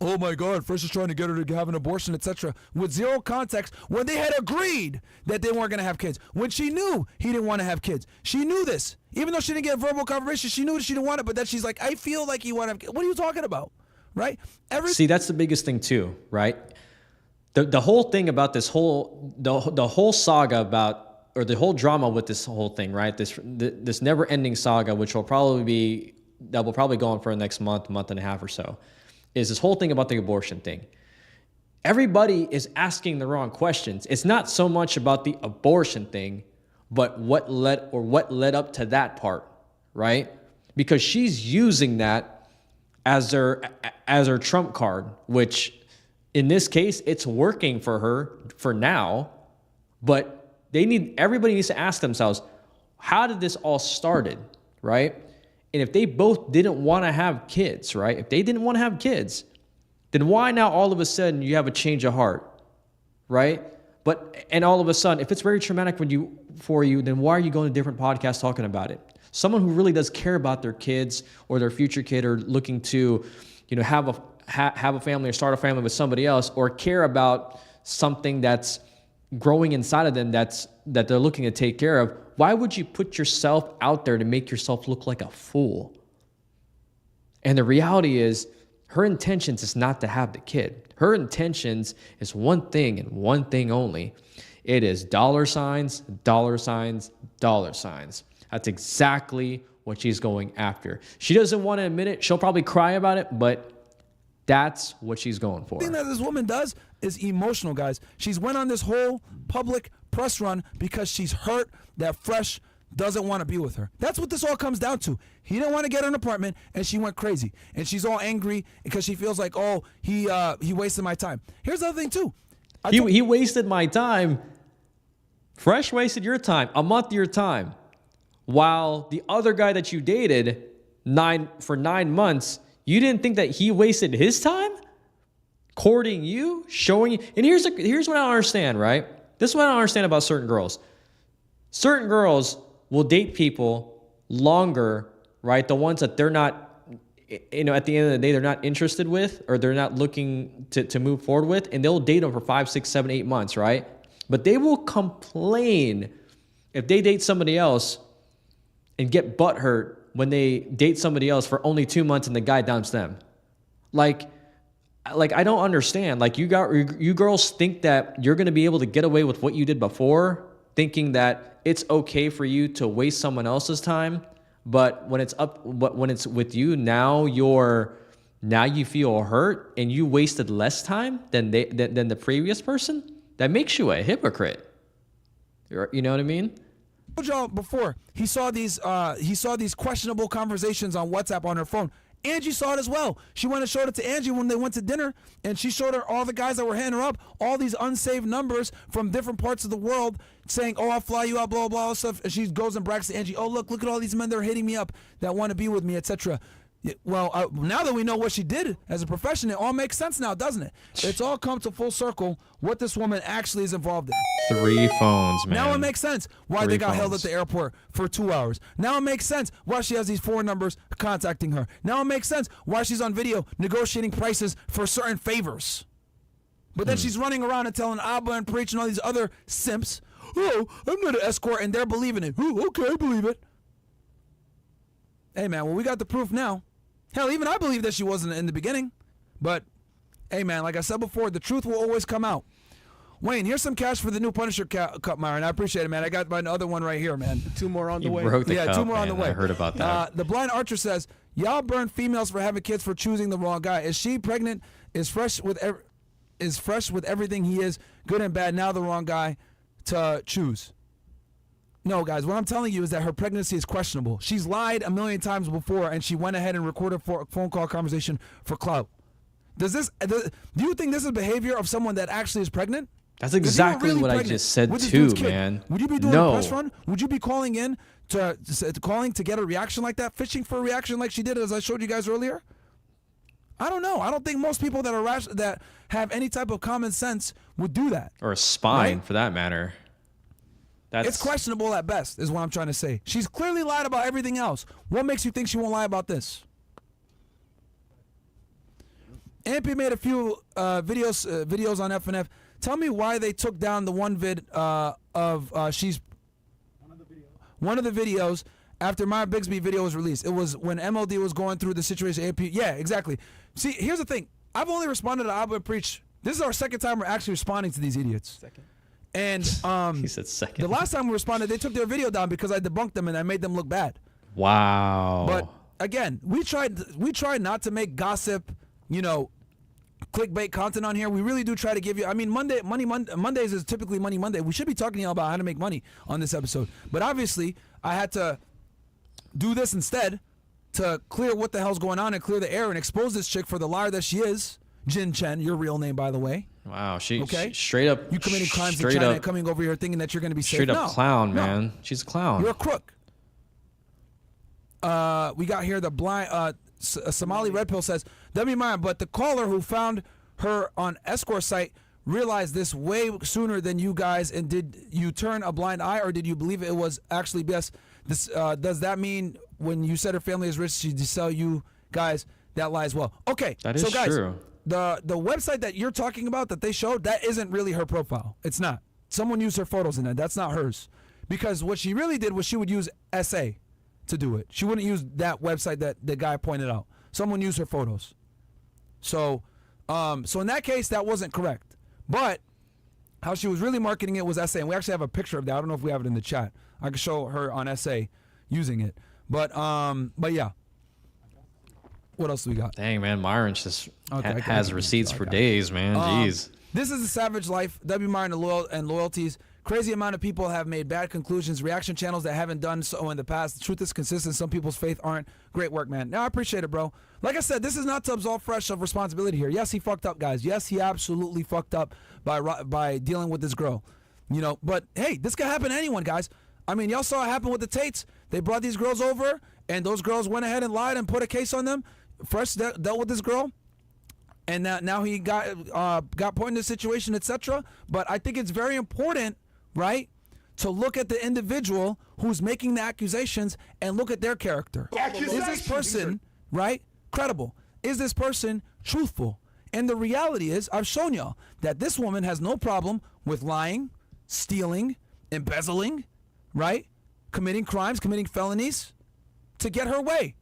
Oh my God, Fresh is trying to get her to have an abortion, etc. With zero context, when they had agreed that they weren't going to have kids. When she knew he didn't want to have kids. She knew this. Even though she didn't get verbal confirmation, she knew she didn't want it, but then she's like, I feel like you want to have kids. What are you talking about? Right? See, that's the biggest thing too, right? The whole thing about this the whole saga about, or the whole drama with this whole thing, right? This never-ending saga, which will probably go on for the next month and a half or so, is this whole thing about the abortion thing. Everybody is asking the wrong questions. It's not so much about the abortion thing, but what led up to that part, right? Because she's using that as her trump card, which in this case, it's working for her for now, but everybody needs to ask themselves, how did this all started, right? And if they both didn't want to have kids, right? If they didn't want to have kids, then why now all of a sudden you have a change of heart, right? And all of a sudden, if it's very traumatic for you, then why are you going to different podcasts talking about it? Someone who really does care about their kids or their future kid, or looking to, have a family or start a family with somebody else, or care about something that's growing inside of them that they're looking to take care of, why would you put yourself out there to make yourself look like a fool? And the reality is, her intentions is not to have the kid. Her intentions is one thing and one thing only. It is dollar signs, dollar signs, dollar signs. That's exactly what she's going after. She doesn't want to admit it. She'll probably cry about it, but that's what she's going for. The thing that this woman does is emotional, guys. She's went on this whole public press run because she's hurt that Fresh doesn't want to be with her. That's what this all comes down to. He didn't want to get an apartment, and she went crazy. And she's all angry because she feels like, oh, he wasted my time. Here's the other thing, too. He wasted my time. Fresh wasted your time, a month of your time. While the other guy that you dated for 9 months, you didn't think that he wasted his time? Courting you, showing you. And here's what I don't understand, right? This is what I don't understand about certain girls. Certain girls will date people longer, right? The ones that they're not, at the end of the day, they're not interested with, or they're not looking to move forward with, and they'll date them for 5, 6, 7, 8 months, right? But they will complain if they date somebody else and get butthurt when they date somebody else for only 2 months and the guy dumps them. Like I don't understand. Like, you girls think that you're going to be able to get away with what you did before, thinking that it's okay for you to waste someone else's time But when it's with you now, you feel hurt and you wasted less time than the previous person. That makes you a hypocrite. You know what I mean? I told y'all before, he saw these questionable conversations on WhatsApp on her phone. Angie saw it as well. She went and showed it to Angie when they went to dinner, and she showed her all the guys that were hitting her up, all these unsaved numbers from different parts of the world saying, oh, I'll fly you out, blah, blah, blah, stuff. And she goes and brags to Angie, oh, look at all these men that are hitting me up that want to be with me, etc. Well, now that we know what she did as a profession, it all makes sense now, doesn't it? It's all come to full circle what this woman actually is involved in. 3 phones, man. Now it makes sense why they got held at the airport for 2 hours. Now it makes sense why she has these 4 numbers contacting her. Now it makes sense why she's on video negotiating prices for certain favors. But then she's running around and telling Abba and Preach and all these other simps, oh, I'm not an escort, and they're believing it. Oh, okay, I believe it. Hey, man, well, we got the proof now. Hell, even I believe that she wasn't in the beginning. But, hey, man, like I said before, the truth will always come out. Wayne, here's some cash for the new Punisher cup, Myron. I appreciate it, man. I got my other one right here, man. 2 more on the way. Broke the cup, 2 more on man. the way. I heard about that. The Blind Archer says, y'all burn females for having kids for choosing the wrong guy. Is she pregnant? Is fresh with everything he is, good and bad, now the wrong guy to choose? No, guys, what I'm telling you is that her pregnancy is questionable. She's lied a million times before, and she went ahead and recorded a phone call conversation for clout. Do you think this is behavior of someone that actually is pregnant? That's exactly what I just said too, man. Would you be doing a press run? Would you be calling in to get a reaction like that, fishing for a reaction like she did, as I showed you guys earlier? I don't know. I don't think most people that have any type of common sense would do that. Or a spine, right? for that matter. It's questionable at best, is what I'm trying to say. She's clearly lied about everything else. What makes you think she won't lie about this? MP made a few videos on FNF. Tell me why they took down the one vid of she's one of the videos after Maya Bixby video was released. It was when MLD was going through the situation. AP, yeah, exactly. See, here's the thing. I've only responded to Abba and Preach. This is our second time we're actually responding to these idiots. Second. And he said second. The last time we responded, they took their video down because I debunked them and I made them look bad. Wow. But again, we tried not to make gossip, clickbait content on here. We really do try to give you. I mean, Mondays is typically Money Monday. We should be talking to you about how to make money on this episode. But obviously, I had to do this instead to clear what the hell's going on and clear the air and expose this chick for the liar that she is. Jin Chen, your real name, by the way. Wow, she okay? Straight up. You committing crimes in China and coming over here thinking that you're going to be safe. Straight up clown, man. She's a clown. You're a crook. We got here the blind Somali Red Pill says, but the caller who found her on escort site realized this way sooner than you guys, and did you turn a blind eye, or did you believe it was actually BS? This does that mean when you said her family is rich, she just sell you guys that lie as well? Okay, that is so guys, true. The website that you're talking about that they showed, that isn't really her profile. It's not. Someone used her photos in that. That's not hers. Because what she really did was she would use SA to do it. She wouldn't use that website that the guy pointed out. Someone used her photos. So in that case, that wasn't correct. But how she was really marketing it was SA, and we actually have a picture of that. I don't know if we have it in the chat. I can show her on SA using it. But yeah. What else do we got? Dang, man, Myron just has receipts for days, man. Jeez. This is a savage life. W. Myron and loyalties. Crazy amount of people have made bad conclusions. Reaction channels that haven't done so in the past. The truth is consistent. Some people's faith aren't. Great work, man. No, I appreciate it, bro. Like I said, this is not to absolve Fresh of responsibility here. Yes, he fucked up, guys. Yes, he absolutely fucked up by dealing with this girl. But hey, this could happen to anyone, guys. I mean, y'all saw it happen with the Tates. They brought these girls over, and those girls went ahead and lied and put a case on them. Fresh dealt with this girl, and now he got put in this situation, etc. But I think it's very important, right, to look at the individual who's making the accusations and look at their character. Is this person, right, credible? Is this person truthful? And the reality is, I've shown y'all that this woman has no problem with lying, stealing, embezzling, right, committing crimes, committing felonies to get her way.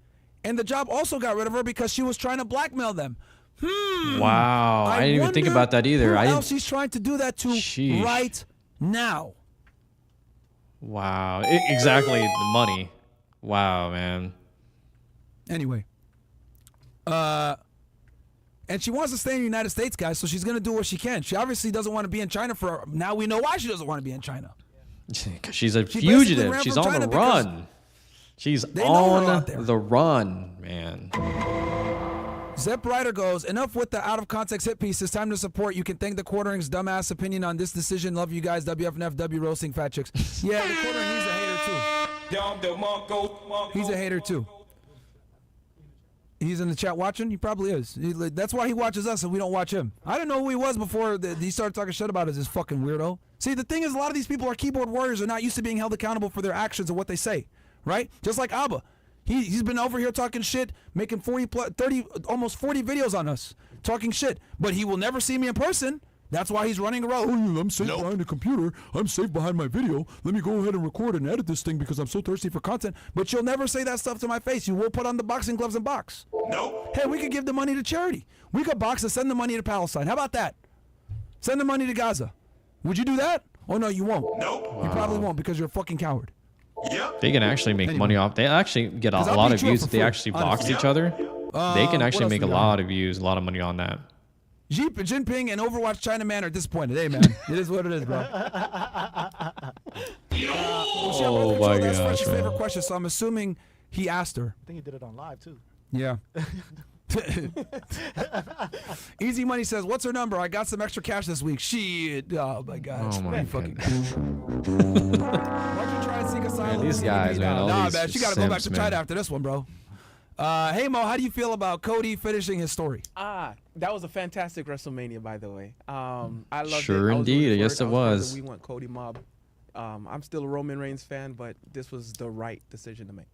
And the job also got rid of her because she was trying to blackmail them. Wow. I didn't even think about that either. Who else she's trying to do that to right now? Wow. Exactly. The money. Wow, man. Anyway. And she wants to stay in the United States, guys, so she's going to do what she can. She obviously doesn't want to be in China for... Now we know why she doesn't want to be in China. Because she's a fugitive. She's on the run. She's on the run, man. Zep Ryder goes, enough with the out-of-context hit piece. It's time to support. You can thank the Quartering's dumbass opinion on this decision. Love you guys. WFNF, W roasting fat chicks. Yeah, the Quartering, he's a hater, too. He's a hater, too. He's in the chat watching? He probably is. That's why he watches us and we don't watch him. I didn't know who he was before he started talking shit about us, this fucking weirdo. See, the thing is, a lot of these people are keyboard warriors and not used to being held accountable for their actions and what they say, right? Just like Abba. He's been over here talking shit, making 30, almost 40 videos on us, talking shit. But he will never see me in person. That's why he's running around. Oh, I'm safe behind the computer. I'm safe behind my video. Let me go ahead and record and edit this thing because I'm so thirsty for content. But you'll never say that stuff to my face. You will put on the boxing gloves and box. No. Hey, we could give the money to charity. We could box and send the money to Palestine. How about that? Send the money to Gaza. Would you do that? Oh, no, you won't. Nope. You probably won't because you're a fucking coward. Yep. They can actually make money off. They actually get a lot of views if they actually box each other. They can actually make a lot of views, a lot of money on that. Xi Jinping and Overwatch China Man are disappointed. Hey, man, it is what it is, bro. Oh my That's gosh, Fresh's man. favorite question, so I'm assuming he asked her. I think he did it on live too. Yeah. Easy Money says, "What's her number? I got some extra cash this week." Shit. Oh my gosh. Oh my fucking. Why'd you try and seek asylum? Man, these guys, man. All Nah, these man, she gotta go back to simps, China man. after this one, bro. Hey Mo, how do you feel about Cody finishing his story? That was a fantastic WrestleMania, by the way. I loved it. Sure, I was indeed. rooting for Yes, it I glad was. that we want Cody Mob. I'm still a Roman Reigns fan, but this was the right decision to make.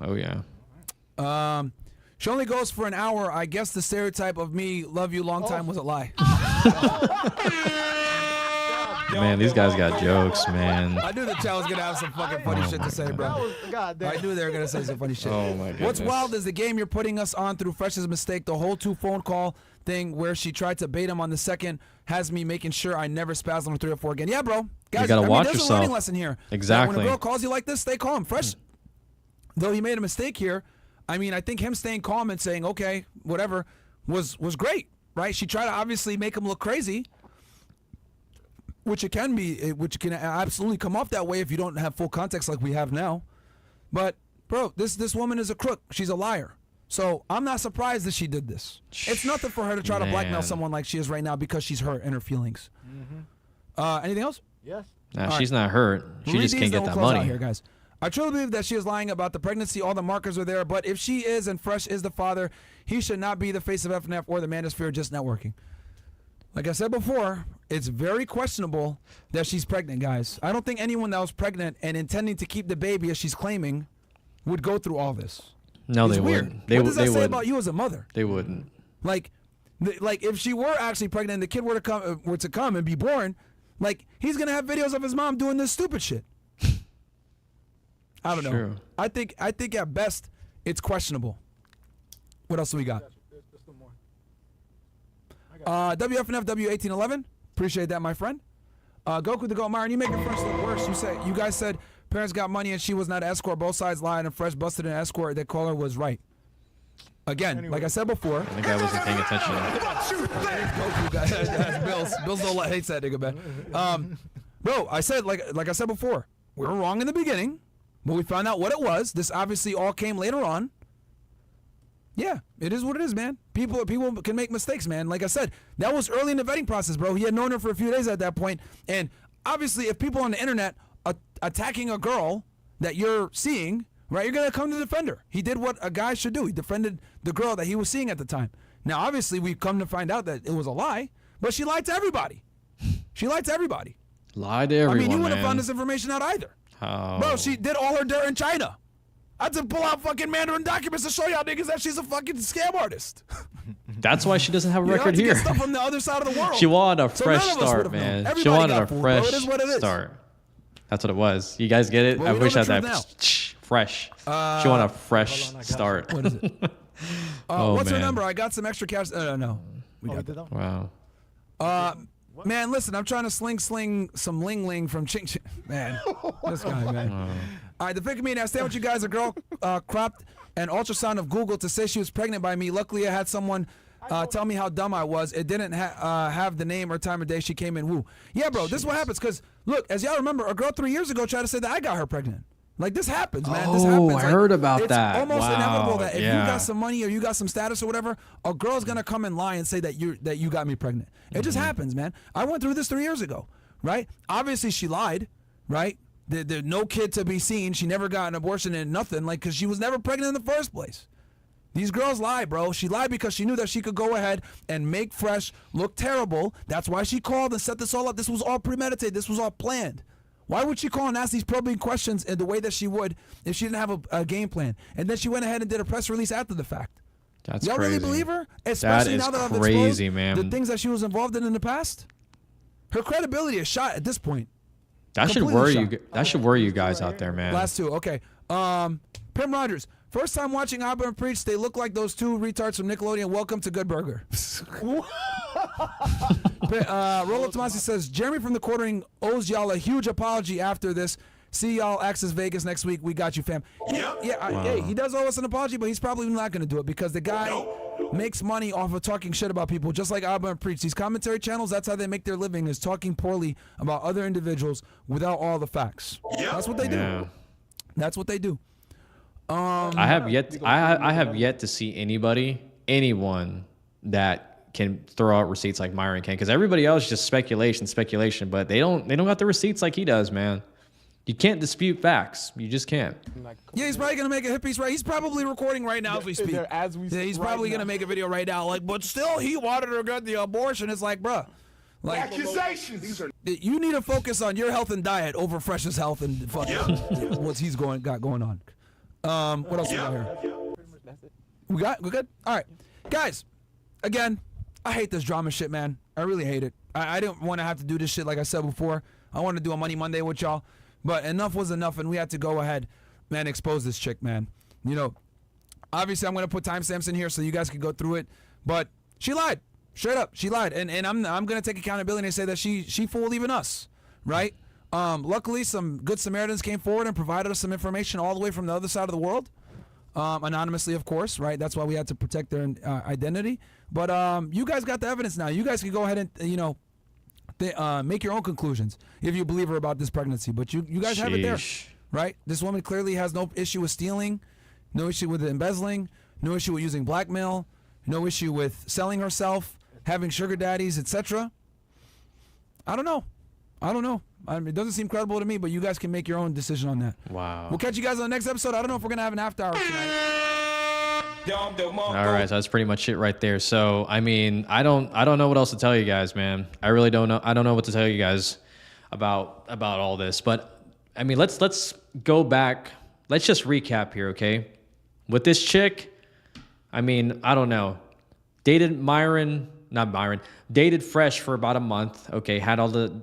Oh yeah. She only goes for an hour. I guess the stereotype of me, love you long time, was a lie. Man, these guys got jokes, man. I knew the chat was gonna have some fucking funny shit to say, bro. I knew they were gonna say some funny shit. Oh my goodness. What's wild is the game you're putting us on through Fresh's mistake. The whole 2 phone call thing where she tried to bait him on the second has me making sure I never spaz on 3 or 4 again. Yeah, bro. Guys, You gotta watch there's yourself. a learning lesson here. Exactly. When a girl calls you like this, stay calm. Fresh, though he made a mistake here, I mean, I think him staying calm and saying, okay, whatever, was great, right? She tried to obviously make him look crazy, which it can be, which can absolutely come off that way if you don't have full context like we have now. But, bro, this woman is a crook. She's a liar. So I'm not surprised that she did this. It's nothing for her to try to blackmail Man. someone like she is right now because she's hurt in her feelings. Anything else? Yes. Nah, she's not hurt. She Read just these, can't then get we'll that close out money. here, guys. I truly believe that she is lying about the pregnancy. All the markers are there. But if she is and Fresh is the father, he should not be the face of FNF or the Manosphere, just networking. Like I said before, it's very questionable that she's pregnant, guys. I don't think anyone that was pregnant and intending to keep the baby, as she's claiming, would go through all this. No, It's they weird. wouldn't. What does that say about you as a mother? They wouldn't. Like if she were actually pregnant and the kid were to come and be born, like he's gonna have videos of his mom doing this stupid shit. I don't know. True. I think at best it's questionable. What else do we got? WFNF W1811. Appreciate that, my friend. Goku the Goat Myron, you make your friends look worse. You guys said parents got money and she was not an escort. Both sides lied and Fresh busted an escort. That caller was right. Again, like I said before. I think I wasn't paying attention. Goku guys. Bills don't hates that nigga, man. Bro, I said like I said before, we were wrong in the beginning, but we found out what it was. This obviously all came later on. Yeah, it is what it is, man. People can make mistakes, man. Like I said, that was early in the vetting process, bro. He had known her for a few days at that point, and obviously, if people on the internet are attacking a girl that you're seeing, right, you're gonna come to defend her. He did what a guy should do. He defended the girl that he was seeing at the time. Now, obviously, we've come to find out that it was a lie, but she lied to everybody. She lied to everybody. Lied to everyone, I mean, you wouldn't have man. found this information out either. Oh. Bro, she did all her dirt in China. I had to pull out fucking Mandarin documents to show y'all niggas that she's a fucking scam artist. That's why she doesn't have a You record have to here. get stuff from the other side of the world. She wanted a So fresh none of us start, would've known. man. She Everybody wanted got a fooled, bro. fresh It is what it is. start. That's what it was. You guys get it? Well, I we know wish the I had truth that fresh. She wanted a fresh start. What is it? Oh, what's her man. number? I got some extra cash. No. We got that. Wow. Man, listen, I'm trying to sling some ling from Ching Ching. Man, this guy, man. All right, the Fake Comedian. I stand with you guys. A girl cropped an ultrasound of Google to say she was pregnant by me. Luckily, I had someone tell me how dumb I was. It didn't have the name or time of day she came in. Woo. Yeah, bro, this is what happens. Because, look, as y'all remember, a girl 3 years ago tried to say that I got her pregnant. Like, this happens, man. This happens. I heard about that. It's almost inevitable that if you got some money or you got some status or whatever, a girl's going to come and lie and say that you got me pregnant. It just happens, man. I went through this 3 years ago, right? Obviously, she lied, right? There's no kid to be seen. She never got an abortion and nothing, like, because she was never pregnant in the first place. These girls lie, bro. She lied because she knew that she could go ahead and make Fresh look terrible. That's why she called and set this all up. This was all premeditated. This was all planned. Why would she call and ask these probing questions in the way that she would if she didn't have a game plan? And then she went ahead and did a press release after the fact. That's Y'all crazy. really believe her? Especially now that I've crazy, exposed man. the things that she was involved in the past? Her credibility is shot at this point. That should worry you. That should worry you guys out there, man. Last two, okay. Pim Rogers. First time watching Abba preach, they look like those two retards from Nickelodeon. Welcome to Good Burger. Rolo Tomasi says, Jeremy from the Quartering owes y'all a huge apology after this. See y'all Access Vegas next week. We got you, fam. Hey, he does owe us an apology, but he's probably not going to do it because the guy makes money off of talking shit about people, just like Abba and Preach. These commentary channels, that's how they make their living, is talking poorly about other individuals without all the facts. That's what they do. That's what they do. I have yet to see anyone that can throw out receipts like Myron can, because everybody else is just speculation, but they don't got the receipts like he does, man. You can't dispute facts. You just can't. Yeah, he's probably gonna make a hit piece right. He's probably recording right now as we speak. He's probably gonna make a video right now. Like, but still, he wanted her to get the abortion. It's like, bruh, like accusations. You need to focus on your health and diet over Fresh's health and fucking what he's got going on. What else we got here? We good? All right, guys. Again, I hate this drama shit, man. I really hate it. I didn't want to have to do this shit like I said before. I wanted to do a Money Monday with y'all. But enough was enough, and we had to go ahead, man, expose this chick, man. You know, obviously I'm going to put timestamps in here so you guys can go through it. But she lied. Straight up, she lied. And I'm going to take accountability and say that she fooled even us, right? Luckily, some good Samaritans came forward and provided us some information all the way from the other side of the world. Anonymously, of course, right? That's why we had to protect their identity. But you guys got the evidence now. You guys can go ahead and, make your own conclusions if you believe her about this pregnancy. But you guys have it there, right? This woman clearly has no issue with stealing, no issue with embezzling, no issue with using blackmail, no issue with selling herself, having sugar daddies, etc. I don't know. I mean, it doesn't seem credible to me, but you guys can make your own decision on that. Wow. We'll catch you guys on the next episode. I don't know if we're gonna have an after hour tonight. All right, so that's pretty much it right there. So, I mean, I don't know what else to tell you guys, man. I really don't know. I don't know what to tell you guys about all this. But I mean, let's go back. Let's just recap here, okay? With this chick, I mean, I don't know. Dated Fresh for about a month. Okay, had all the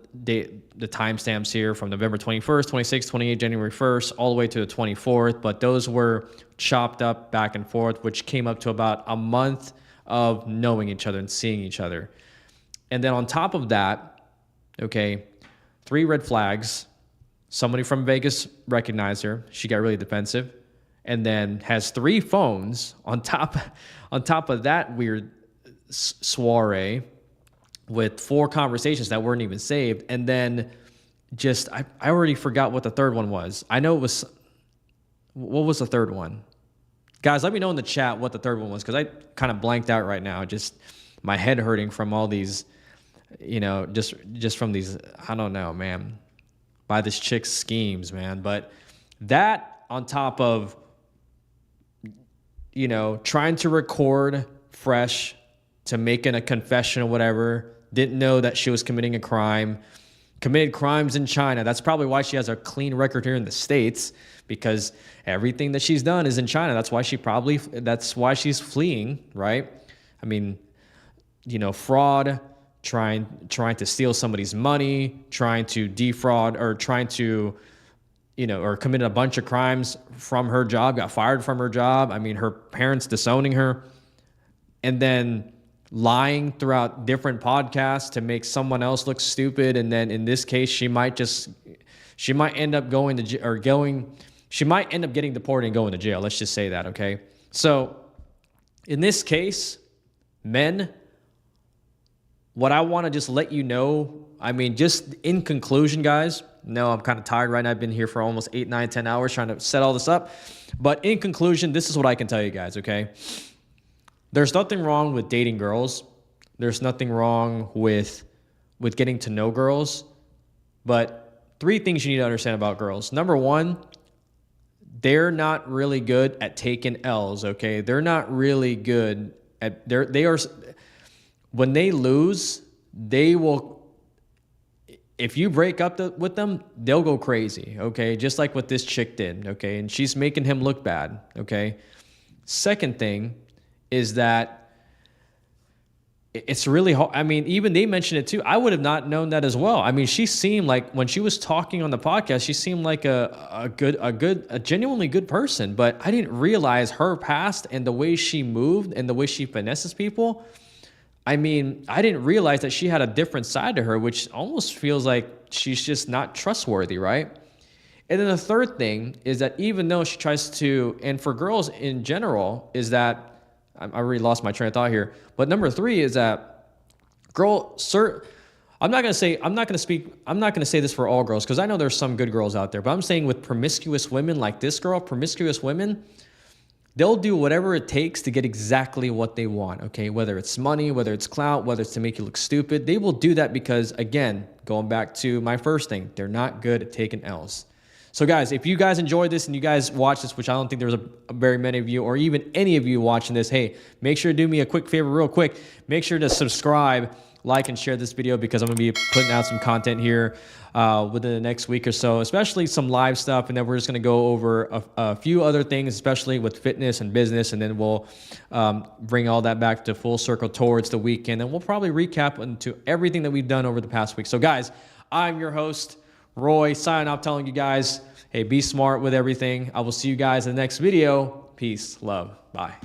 timestamps here from November 21st, 26th, 28th, January 1st, all the way to the 24th. But those were chopped up back and forth, which came up to about a month of knowing each other and seeing each other. And then on top of that, okay, 3 red flags. Somebody from Vegas recognized her. She got really defensive. And then has 3 phones on top of that weird soiree with 4 conversations that weren't even saved. And then just, I already forgot what the third one was. I know it was, what was the third one? Guys, let me know in the chat what the third one was, because I kind of blanked out right now. Just my head hurting from all these, just from these, I don't know, man, by this chick's schemes, man. But that on top of, trying to record Fresh to making a confession or whatever, didn't know that she was committing a crime, committed crimes in China. That's probably why she has a clean record here in the States, because everything that she's done is in China. That's why she's fleeing, right? I mean, fraud, trying to steal somebody's money, trying to defraud, or trying to, or committed a bunch of crimes from her job, got fired from her job. I mean, her parents disowning her, and then lying throughout different podcasts to make someone else look stupid. And then in this case, she might end up going she might end up getting deported and going to jail. Let's just say that, okay? So in this case, men, what I want to just let you know, I mean, just in conclusion, guys, no, I'm kind of tired right now. I've been here for almost 8, 9, 10 hours trying to set all this up. But in conclusion, this is what I can tell you guys, okay? There's nothing wrong with dating girls. There's nothing wrong with getting to know girls. But 3 things you need to understand about girls. Number 1, they're not really good at taking L's, okay? They're not really good at, they are, when they lose, they will, if you break up with them, they'll go crazy, okay? Just like what this chick did, okay? And she's making him look bad, okay? Second thing is that it's really hard. I mean, even they mentioned it too. I would have not known that as well. I mean, she seemed like, when she was talking on the podcast, she seemed like a genuinely good person, but I didn't realize her past and the way she moved and the way she finesses people. I mean, I didn't realize that she had a different side to her, which almost feels like she's just not trustworthy, right? And then the third thing is that even though she tries to, and for girls in general, is that, I already lost my train of thought here, but number 3 is that I'm not going to say this for all girls, because I know there's some good girls out there, but I'm saying with promiscuous women like this girl, promiscuous women, they'll do whatever it takes to get exactly what they want, okay? Whether it's money, whether it's clout, whether it's to make you look stupid, they will do that because, again, going back to my first thing, they're not good at taking L's. So guys, if you guys enjoyed this and you guys watch this, which I don't think there's a very many of you or even any of you watching this, hey, make sure to do me a quick favor real quick. Make sure to subscribe, like, and share this video, because I'm going to be putting out some content here within the next week or so, especially some live stuff. And then we're just going to go over a few other things, especially with fitness and business. And then we'll bring all that back to full circle towards the weekend. And we'll probably recap into everything that we've done over the past week. So guys, I'm your host, Roy, signing off, telling you guys, hey, be smart with everything. I will see you guys in the next video. Peace, love, bye.